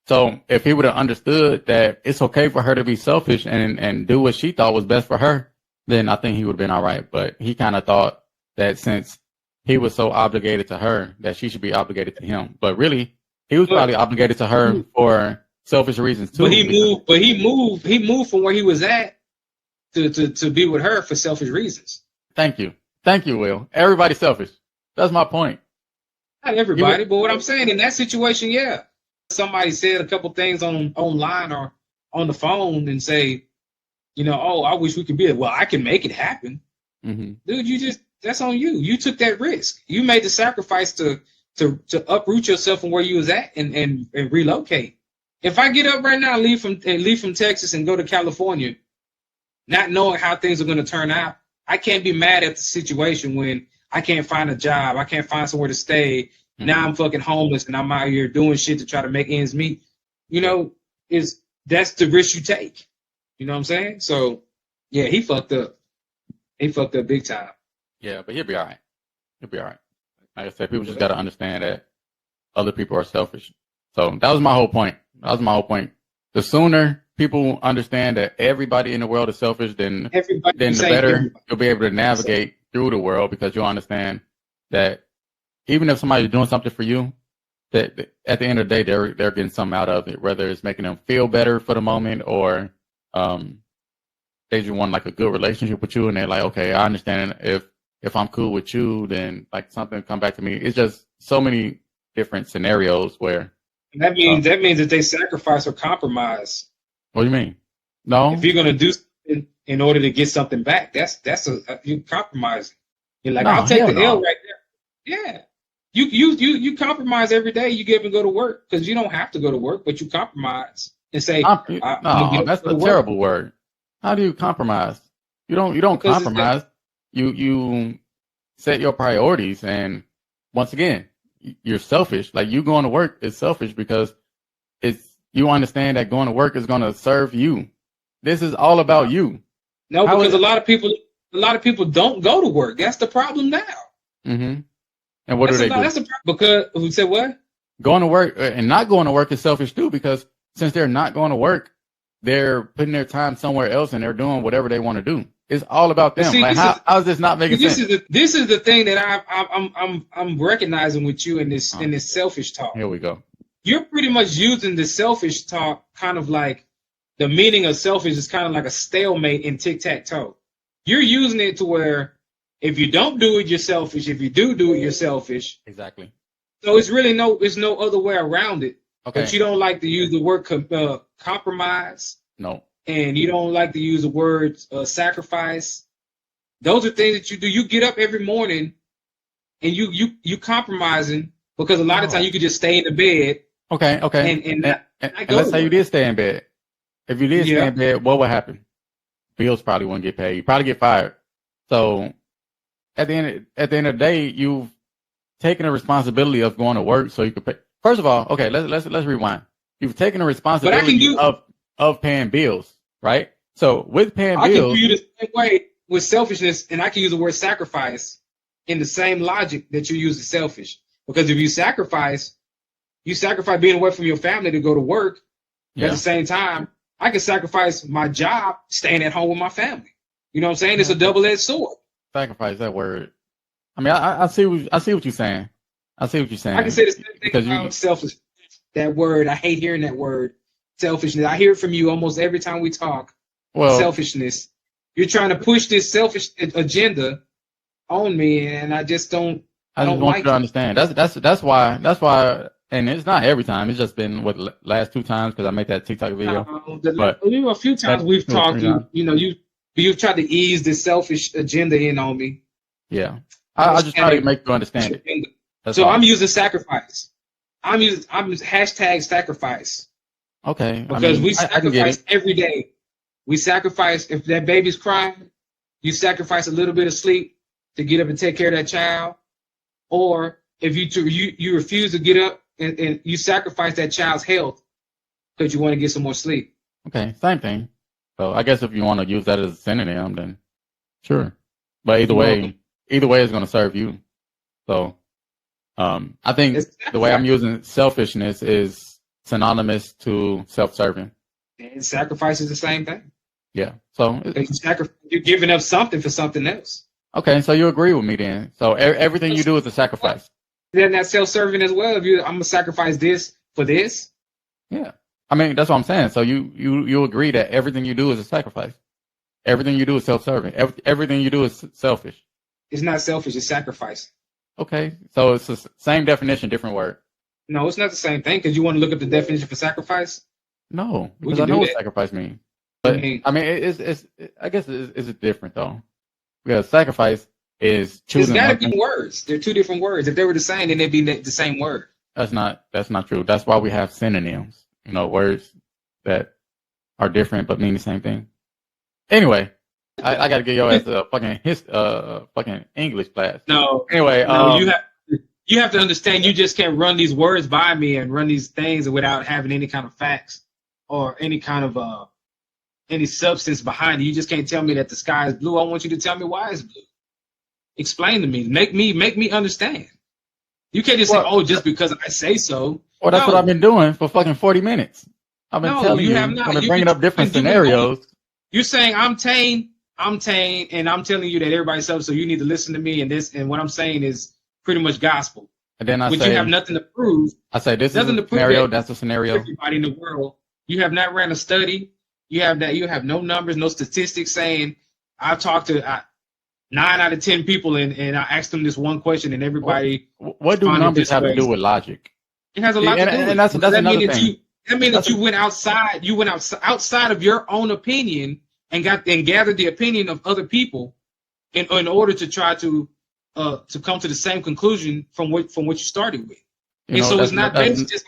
So if he would have understood that it's okay for her to be selfish and do what she thought was best for her, then I think he would have been all right. But he kind of thought that since he was so obligated to her, that she should be obligated to him. But really, he was probably obligated to her for selfish reasons too.
But he moved from where he was at to be with her for selfish reasons.
Thank you, Will. Everybody's selfish. That's my point.
Not everybody, but what I'm saying, in that situation, yeah. Somebody said a couple things online or on the phone and say, oh, I wish we could be it. Well, I can make it happen.
Mm-hmm.
Dude, that's on you. You took that risk. You made the sacrifice to uproot yourself from where you was at and relocate. If I get up right now, leave from Texas and go to California, not knowing how things are going to turn out, I can't be mad at the situation when I can't find a job, I can't find somewhere to stay. Mm-hmm. Now I'm fucking homeless and I'm out here doing shit to try to make ends meet. That's the risk you take. You know what I'm saying? So yeah, he fucked up. He fucked up big time.
Yeah, but he'll be all right. He'll be all right. Like I said, people just got to understand that other people are selfish. So that was my whole point. The sooner people understand that everybody in the world is selfish, then the better you'll be able to navigate through the world, because you'll understand that even if somebody's doing something for you, that at the end of the day, they're getting something out of it, whether it's making them feel better for the moment or they just want like a good relationship with you, and they're like, okay, I understand if I'm cool with you, then like something come back to me. It's just so many different scenarios where
that means that they sacrifice or compromise.
What do you mean? No.
If you're gonna do something in order to get something back, you compromising. You're like, I'll take the L right there. Yeah. You compromise every day you get up and go to work, because you don't have to go to work, but you compromise and say,
no, that's a terrible word. How do you compromise? You don't compromise. You set your priorities, and once again, you're selfish. Like, you going to work is selfish because you understand that going to work is going to serve you. This is all about you.
No, because a lot of people don't go to work. That's the problem now.
Mm-hmm. And what do they do?
That's the problem. Because who said what?
Going to work and not going to work is selfish too, because since they're not going to work, they're putting their time somewhere else and they're doing whatever they want to do. It's all about them. See, how is this not making sense?
This is the thing that I'm recognizing with you in this selfish talk.
Here we go.
You're pretty much using the selfish talk kind of like the meaning of selfish is kind of like a stalemate in tic-tac-toe. You're using it to where if you don't do it, you're selfish. If you do it, you're selfish.
Exactly.
So it's really no other way around it.
Okay.
But you don't like to use the word compromise.
No.
And you don't like to use the word sacrifice. Those are things that you do. You get up every morning and you compromising, because a lot of times you could just stay in the bed.
Okay. And let's say you did stay in bed. If you did stay in bed, what would happen? Bills probably wouldn't get paid. You probably get fired. So at the end of the day, you've taken the responsibility of going to work so you could pay. First of all, okay, let's rewind. You've taken the responsibility of paying bills, right? So with paying bills, I can
view the same way with selfishness, and I can use the word sacrifice in the same logic that you use the selfish. Because if you sacrifice being away from your family to go to work. At the same time, I can sacrifice my job, staying at home with my family. You know what I'm saying? It's a double-edged sword.
Sacrifice, that word. I mean, I see what you're saying. I see what you're saying.
I can say the same thing about selfish. that word. I hate hearing that word, selfishness. I hear it from you almost every time we talk.
Well,
Selfishness. You're trying to push this selfish agenda on me, and I just don't.
I
I
just
don't
want
like
you to
it.
understand. That's why, and it's not every time. It's just been last 2 times because I made that TikTok video. But
A few times
that
we've
2 or 3
talked.
times.
You've tried to ease the selfish agenda in on me.
Yeah, I just try to make you understand it. That's
So
all.
I'm using sacrifice. I'm using hashtag sacrifice
Okay, I
because
mean,
we
I can get
sacrifice
it.
every day. We sacrifice if that baby's crying, you sacrifice a little bit of sleep to get up and take care of that child, or if you refuse to get up and you sacrifice that child's health because you want to get some more sleep.
Okay, same thing. So I guess if you want to use that as a synonym, then sure. But either way it's going to serve you. So I think the way I'm using selfishness is synonymous to self-serving.
And sacrifice is the same thing.
Yeah. So
You're giving up something for something else.
okay, so you agree with me then. So everything you do is a sacrifice.
Then that's self-serving as well. I'm gonna sacrifice this for this.
Yeah. I mean, that's what I'm saying. So you agree that everything you do is a sacrifice. Everything you do is self-serving. Everything you do is selfish.
It's not selfish. It's sacrifice.
Okay. So it's the same definition, different word.
No, it's not the same thing because you want to look up the definition for sacrifice.
No, because I know what sacrifice means. But I mean, it's I guess it's different though. Because sacrifice is choosing.
There's got to be words. They're two different words. If they were the same, then they'd be the same word.
That's not true. That's why we have synonyms. You know, words that are different but mean the same thing. Anyway, I got to get your ass a fucking English class.
No.
Anyway,
you have to understand. You just can't run these words by me and run these things without having any kind of facts or any kind of any substance behind it. You just can't tell me that the sky is blue. I want you to tell me why it's blue. Explain to me. Make me understand. You can't just say, "Oh, just because I say so."
Well, that's what I've been doing for fucking 40 minutes. I've been telling you. I've been bringing up different scenarios.
You're saying I'm tame, and I'm telling you that everybody's self. So you need to listen to me. And what I'm saying is pretty much gospel.
And then
you have nothing to prove.
I say this is a scenario. That's a scenario.
Everybody in the world. You have not ran a study. You have no numbers, no statistics saying I've talked to 9 out of 10 people and I asked them this one question and everybody.
What do numbers have to do with logic?
It has a lot to do with it.
And that's another thing.
That means that you went outside. You went outside of your own opinion and gathered the opinion of other people in order to try to come to the same conclusion from what you started with. So it's not based just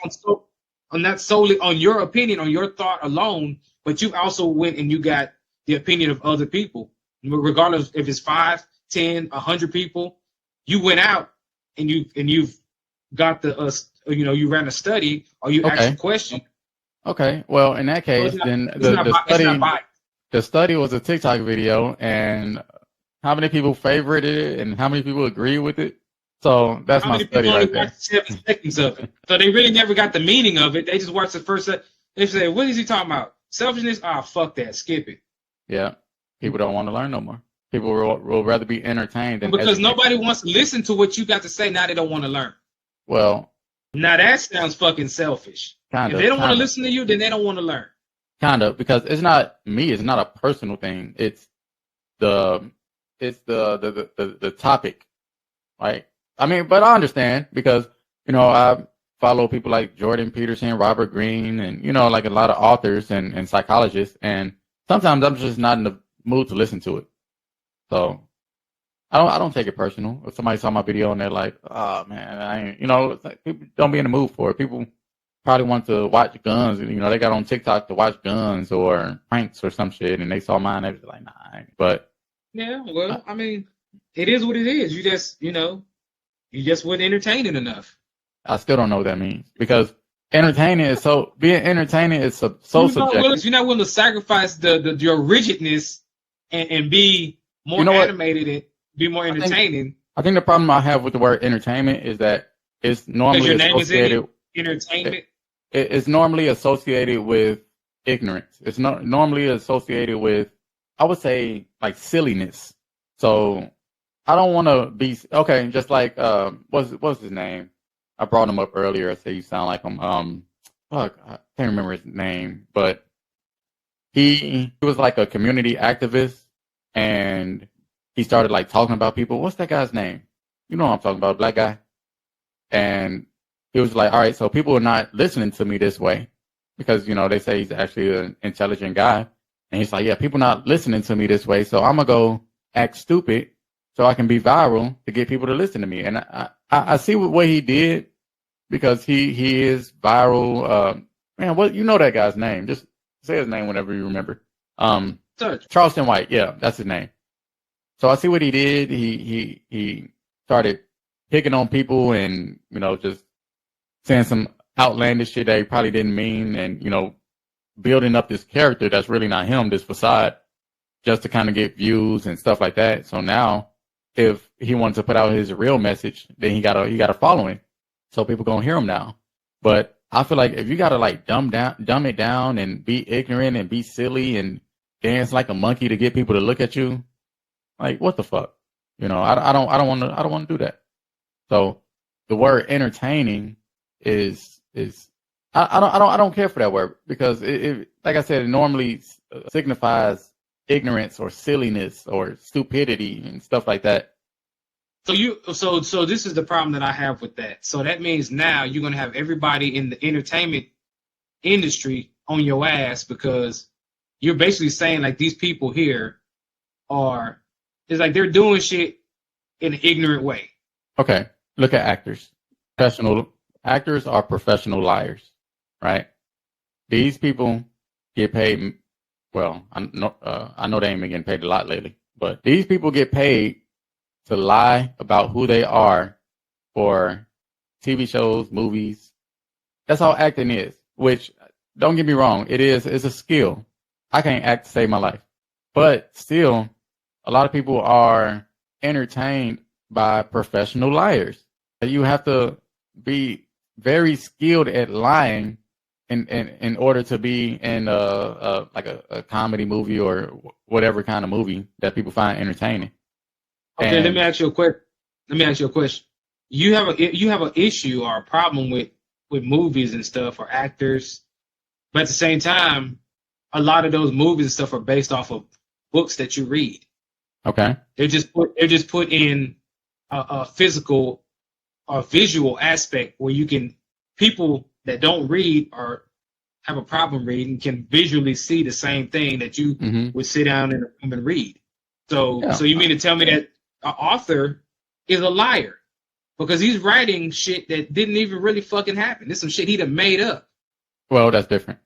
on not solely on your opinion, on your thought alone, but you also went and you got the opinion of other people, regardless if it's 5, 10, 100 people. You went out and you've got you ran a study or you asked a question.
Okay, well in that case, then the study was a TikTok video, and how many people favorited it, and how many people agree with it? So that's my study right there.
7 seconds of it. So they really never got the meaning of it. They just watched the first. They say, "What is he talking about? Selfishness? Ah, fuck that. Skip it."
Yeah, people don't want to learn no more. People will rather be entertained than
because nobody wants to listen to what you got to say. Now they don't want to learn.
Well,
now that sounds fucking selfish. If they don't want to listen to you, then they don't want to learn.
Kind of, because it's not me. It's not a personal thing. It's the topic, right? I mean, but I understand because I follow people like Jordan Peterson, Robert Greene, and like a lot of authors and psychologists, and sometimes I'm just not in the mood to listen to it. So I don't take it personal. If somebody saw my video and they're like, "Oh man, I ain't," it's like people don't be in the mood for it. People probably want to watch guns. They got on TikTok to watch guns or pranks or some shit, and they saw mine. They was like, "Nah," but
yeah, well, I mean, it is what it is. You just, you just weren't entertaining enough.
I still don't know what that means because being entertaining is so subjective.
You're not willing to sacrifice your rigidness and be more animated and be more entertaining.
I think the problem I have with the word entertainment is that it's normally associated.
Entertainment.
It's normally associated with ignorance. It's not normally associated with, I would say, like silliness. So I don't want to be just like what's his name? I brought him up earlier. I say you sound like him. fuck, I can't remember his name, but he was like a community activist, and he started like talking about people. What's that guy's name? You know what I'm talking about, black guy. And he was like, all right, so people are not listening to me this way because, you know, they say he's actually an intelligent guy. And he's like, yeah, people not listening to me this way. So I'm going to go act stupid so I can be viral to get people to listen to me. And I see what he did because he is viral. Man, what, you know that guy's name. Just say his name whenever you remember. Charleston White. Yeah, that's his name. So I see what he did. He started picking on people and, you know, just saying some outlandish shit that he probably didn't mean and, you know, building up this character that's really not him, this facade, just to kind of get views and stuff like that. So now if he wants to put out his real message, then he got a following. So people gonna hear him now. But I feel like if you gotta like dumb it down and be ignorant and be silly and dance like a monkey to get people to look at you, like what the fuck? You know, I don't want to do that. So the word entertaining is I don't care for that word because it like I said, it normally signifies ignorance or silliness or stupidity and stuff like that.
So this is the problem that I have with that. So that means now you're gonna have everybody in the entertainment industry on your ass because you're basically saying like these people here it's like they're doing shit in an ignorant way.
Okay, look at actors. Professional actors are professional liars, right? These people get paid. Well, I know they ain't been getting paid a lot lately, but these people get paid to lie about who they are for TV shows, movies. That's all acting is. Which, don't get me wrong, it's a skill. I can't act to save my life, but still, a lot of people are entertained by professional liars. You have to be very skilled at lying in order to be in like a comedy movie or whatever kind of movie that people find entertaining.
Okay, let me ask you a question. You have an issue or a problem with movies and stuff or actors, but at the same time, a lot of those movies and stuff are based off of books that you read.
Okay.
They're just put in a physical or visual aspect where people that don't read or have a problem reading can visually see the same thing that you would sit down in a room and read. So you mean to tell me that an author is a liar because he's writing shit that didn't even really fucking happen? This is some shit he done made up.
Well, that's different.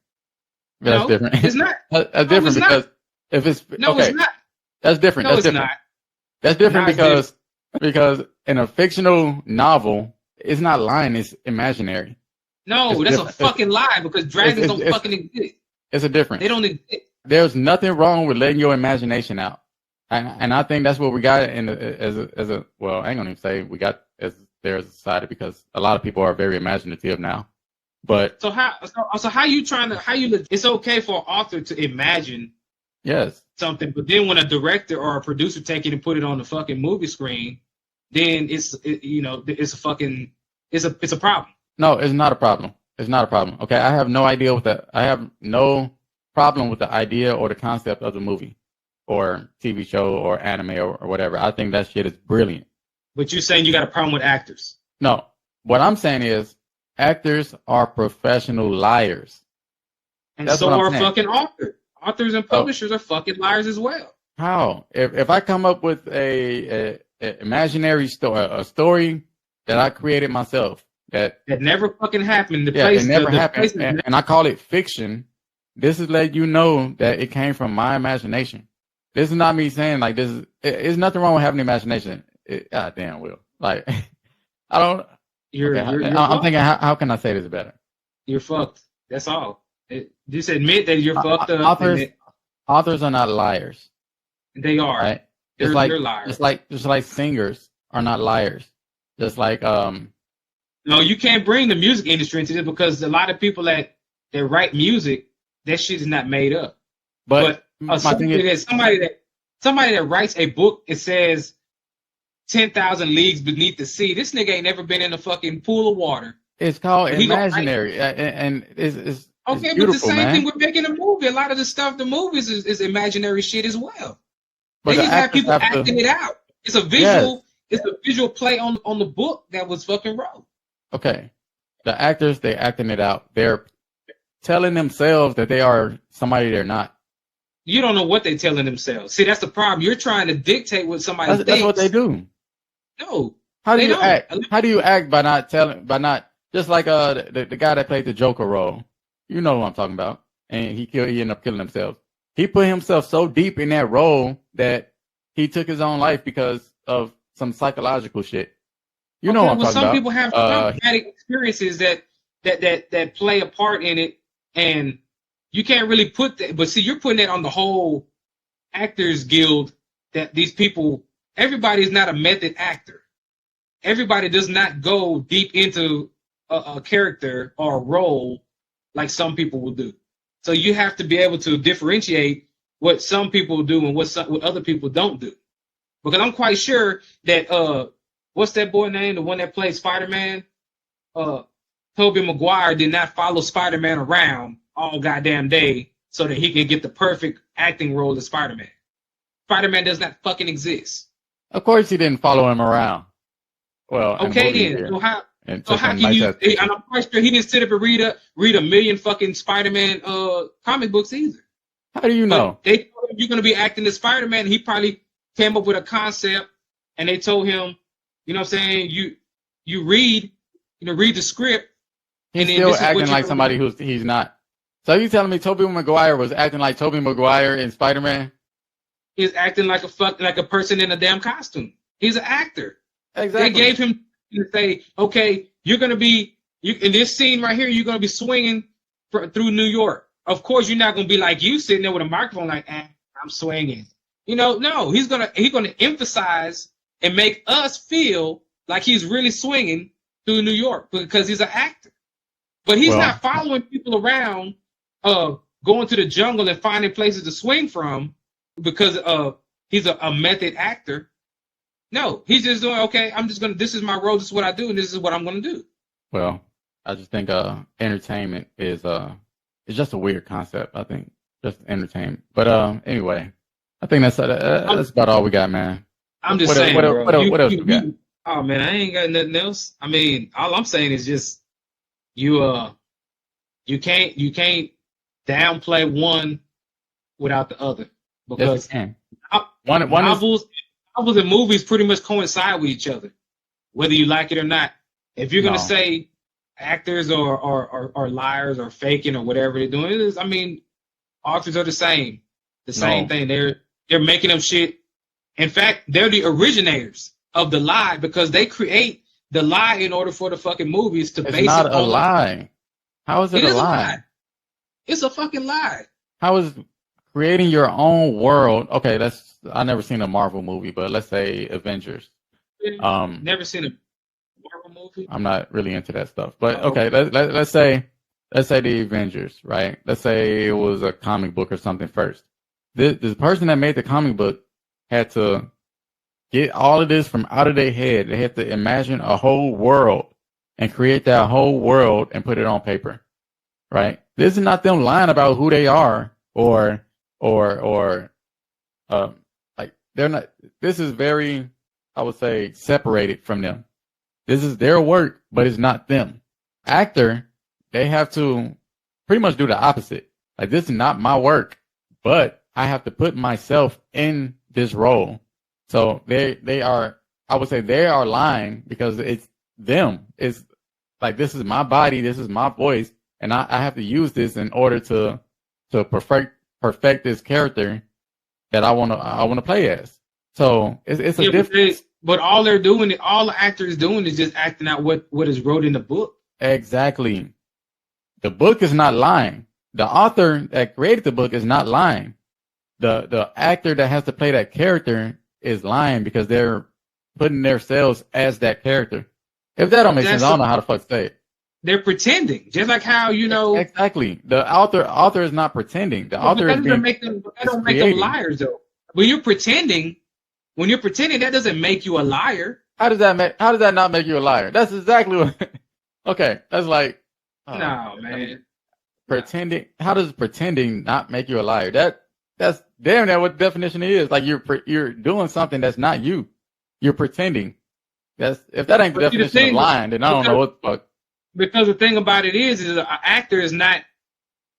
That's different.
It's not.
That's different because if it's okay,
it's not.
That's different.
No,
that's
it's
different.
not.
That's different because in a fictional novel, it's not lying, it's imaginary.
No, that's a fucking lie because dragons don't fucking exist.
It's a difference.
They don't exist.
There's nothing wrong with letting your imagination out. And I think that's what we got as a well, I ain't gonna even say we got as a society because a lot of people are very imaginative now. But
so how you it's okay for an author to imagine something, but then when a director or a producer take it and put it on the fucking movie screen, then it's a problem.
No, it's not a problem. It's not a problem. Okay, I have no idea with that. I have no problem with the idea or the concept of the movie or TV show or anime or whatever. I think that shit is brilliant.
But you're saying you got a problem with actors?
No. What I'm saying is actors are professional liars.
And that's so are fucking authors. Authors and publishers are fucking liars as well.
How? If I come up with a imaginary story, a story that I created myself, that
never fucking happened.
It never happened, and I call it fiction. This is letting you know that it came from my imagination. This is not me saying like this is. There's nothing wrong with having imagination. God damn, Will. Like, I don't. I'm thinking, how can I say this better?
You're fucked. That's all. Just admit that you're fucked up.
Authors are not liars.
They are.
Right?
They're liars.
Just like singers are not liars. Just like
No, you can't bring the music industry into this because a lot of people that write music, that shit is not made up. But somebody that writes a book, it says 10,000 leagues beneath the sea. This nigga ain't never been in a fucking pool of water.
It's called
And we gonna
imaginary, and it's
okay, but the
beautiful,
same thing
man.
with making a movie. A lot of the stuff, the movies is imaginary shit as well.
But
They
the
just have
actors
people
have
acting
to.
it out.
Yes.
It's a visual play on the book that was fucking wrote.
Okay. The actors, they acting it out. They're telling themselves that they are somebody they're not.
You don't know what they're telling themselves. See, that's the problem. You're trying to dictate what somebody
That's
thinks.
what they do.
No,
How do
they
you
don't.
act? How do you act by not just like the guy that played the Joker role? You know what I'm talking about. And he ended up killing himself. He put himself so deep in that role that he took his own life because of some psychological shit. You know what I'm talking
some
about.
people have traumatic experiences that play a part in it, and you can't really put that. But see, you're putting that on the whole Actors Guild. That these people, everybody is not a method actor. Everybody does not go deep into a character or a role like some people will do. So you have to be able to differentiate what some people do and what other people don't do. Because I'm quite sure that what's that boy name? The one that plays Spider-Man? Tobey Maguire did not follow Spider-Man around all goddamn day so that he could get the perfect acting role as Spider-Man. Spider-Man does not fucking exist.
Of course, he didn't follow him around. Well,
okay then. So how can you? And I'm quite sure he didn't sit up and read a million fucking Spider-Man comic books either.
How do you know?
But they told him you're gonna be acting as Spider-Man. He probably came up with a concept, and they told him, you know what I'm saying, you read the script.
He's still acting like somebody he's not. So you telling me Tobey Maguire was acting like Tobey Maguire in Spider-Man?
He's acting like a person in a damn costume. He's an actor.
Exactly.
They gave him to say, okay, you're gonna be in this scene right here. You're gonna be swinging through New York. Of course, you're not gonna be like you sitting there with a microphone like, I'm swinging. No, he's gonna emphasize and make us feel like he's really swinging through New York because he's an actor. But he's not following people around, going to the jungle and finding places to swing from because he's a method actor. No, he's just doing, okay, this is my role, this is what I do, and this is what I'm gonna do.
Well, I just think entertainment is just a weird concept, I think. Just entertainment. But anyway, I think that's about all we got, man.
I'm just saying,
what else we got?
Oh man, I ain't got nothing else. I mean, all I'm saying is just you can't downplay one without the other, because novels and movies pretty much coincide with each other, whether you like it or not. If you're gonna say actors are liars or faking or whatever they're doing, it is. I mean, authors are the same thing. They're making them shit. In fact, they're the originators of the lie because they create the lie in order for the fucking movies to base it on. It's not a
lie. How is it a lie?
It's a fucking lie.
How is creating your own world? Okay, I never seen a Marvel movie, but let's say Avengers.
Never seen a Marvel movie.
I'm not really into that stuff, but okay, let's say the Avengers, right? Let's say it was a comic book or something first. The person that made the comic book had to get all of this from out of their head. They had to imagine a whole world and create that whole world and put it on paper, right? This is not them lying about who they are or like they're not. This is very, I would say, separated from them. This is their work, but it's not them. Actor, they have to pretty much do the opposite. Like, this is not my work, but I have to put myself in this role. So they are, I would say they are lying because it's them. It's like, this is my body, this is my voice, and I have to use this in order to perfect this character that I wanna play as. So it's a difference.
But all the actor is doing is just acting out what is wrote in the book.
Exactly. The book is not lying. The author that created the book is not lying. The actor that has to play that character is lying because they're putting themselves as that character. If that don't make sense, I don't know how to fuck say it.
They're pretending, just like how
exactly. The author is not pretending. The author is being.
That don't make them liars though. When you're pretending, that doesn't make you a liar.
How does that not make you a liar? That's exactly what. Okay, that's like
No, man.
pretending. How does pretending not make you a liar? That's damn that what the definition is. Like you're doing something that's not you. You're pretending. That's if that ain't the
But see, the
definition of
thing,
lying, then I don't know what the fuck.
because the thing about it is an actor is not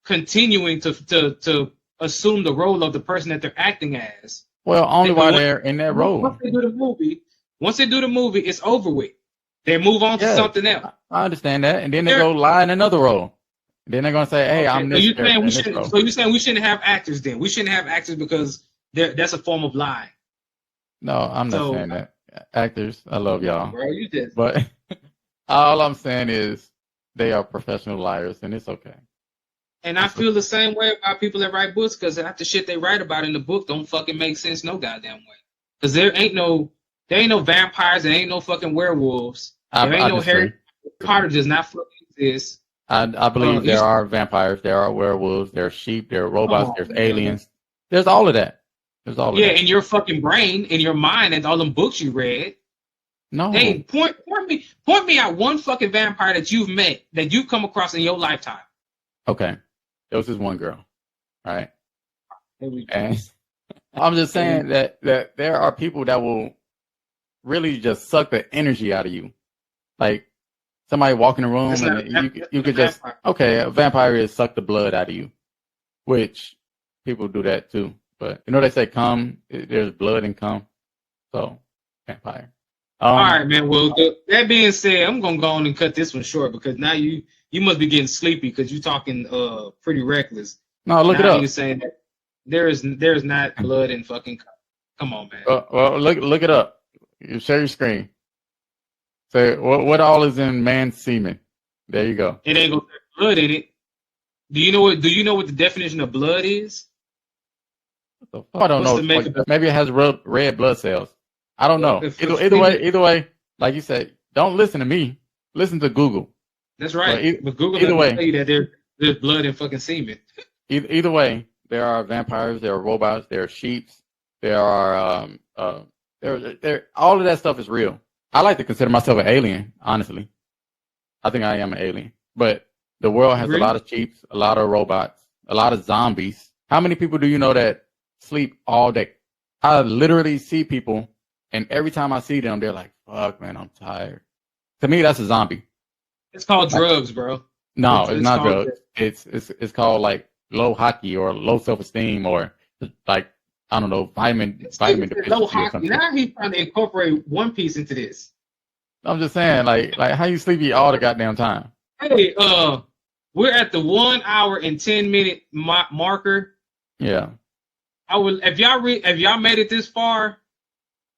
continuing to assume the role of the person that they're acting as.
Well, only while
Once-
they're in that role.
Once they do the movie, it's over with. They move on to
Yeah,
something else.
I understand that, and then they go lie in another role. Then they're gonna say, "Hey, I'm
So
this."
you're saying we
this
shouldn't?
role.
So you're saying we shouldn't have actors then? We shouldn't have actors because that's a form of lying.
No, I'm not saying that. Actors, I love y'all,
Bro, you just
but all I'm saying is they are professional liars, and it's okay.
and I feel the same way about people that write books because half the shit they write about in the book don't fucking make sense no goddamn way. Because there ain't no vampires, there ain't no fucking werewolves, there ain't no Harry Potter does not fucking exist.
I believe there are vampires, there are werewolves, there are sheep, there are robots, there's aliens. There's all of that. There's all of that.
Yeah, in your fucking brain, in your mind, and all them books you read.
No.
Hey, point me out one fucking vampire that you've met, that you've come across in your lifetime.
Okay. There was this one girl, right?
And
I'm just saying that there are people that will really just suck the energy out of you. Like somebody walk in the room and you could just, okay, a vampire is suck the blood out of you, which people do that too. But you know, they say cum, there's blood in cum. So vampire.
All right, man. Well, that being said, I'm gonna go on and cut this one short because now you must be getting sleepy because you're talking pretty reckless.
No, look it up.
You're saying that there's not blood in fucking. Come on, man.
Well, look it up. You share your screen. Say what all is in man's semen? There you go.
It ain't gonna have blood in it. Do you know what the definition of blood is?
I don't know. Maybe it has red blood cells. I don't know. Either way, like you said, don't listen to me. Listen to Google.
That's right. But Google doesn't tell you that there's blood in fucking semen.
Either way, there are vampires, there are robots, there are sheep, there are there all of that stuff is real. I like to consider myself an alien, honestly. I think I am an alien. But the world has a lot of sheep, a lot of robots, a lot of zombies. How many people do you know that sleep all day? I literally see people, and every time I see them, they're like, "Fuck, man, I'm tired." To me, that's a zombie.
It's called drugs, bro.
No, it's not drugs. It's called like low hockey or low self-esteem or like I don't know vitamin deficiency.
Low hockey. Now he's trying to incorporate One Piece into this.
I'm just saying, like how you sleepy all the goddamn time?
Hey, we're at the 1 hour and 10-minute marker.
Yeah.
I would if y'all made it this far,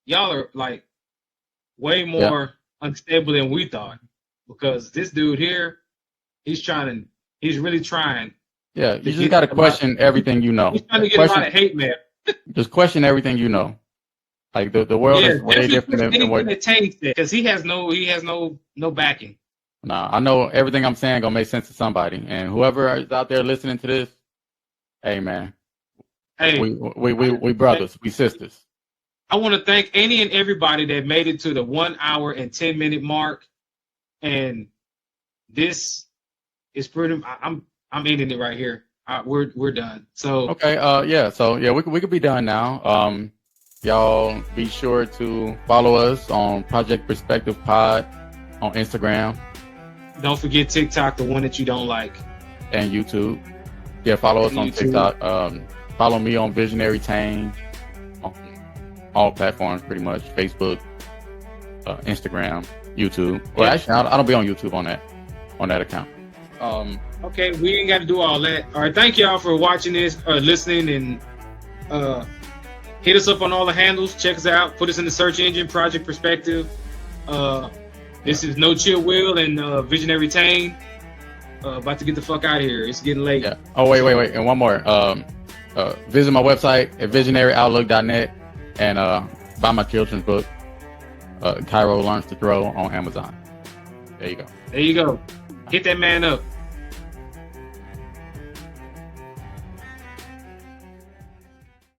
y'all are like way more unstable than we thought. Because this dude here, he's really trying.
Yeah, you just got to question everything you know.
He's trying to get a lot of hate mail.
Just question everything you know. Like the world is way different than what
it taints it because he has no backing.
Nah, I know everything I'm saying gonna make sense to somebody, and whoever is out there listening to this, hey man, hey, we brothers, we sisters.
I want to thank any and everybody that made it to the 1 hour and 10-minute mark. And this is pretty. I'm ending it right here. We're done. So
okay. We could be done now. Y'all be sure to follow us on Project Perspective Pod on Instagram.
Don't forget TikTok, the one that you don't like,
and YouTube. Yeah, follow us on TikTok. Follow me on Visionary Tang on all platforms, pretty much Facebook, Instagram. YouTube. Well, actually, I don't be on YouTube on that account.
Okay, we ain't got to do all that. All right, thank y'all for watching this or listening, and hit us up on all the handles. Check us out. Put us in the search engine. Project Perspective. This is No Chill Will and Visionary Tang. About to get the fuck out of here. It's getting late.
Yeah. Oh wait, and one more. Visit my website at visionaryoutlook.net and buy my children's book. Cairo Learns to Throw on Amazon. There you go.
Hit that man up.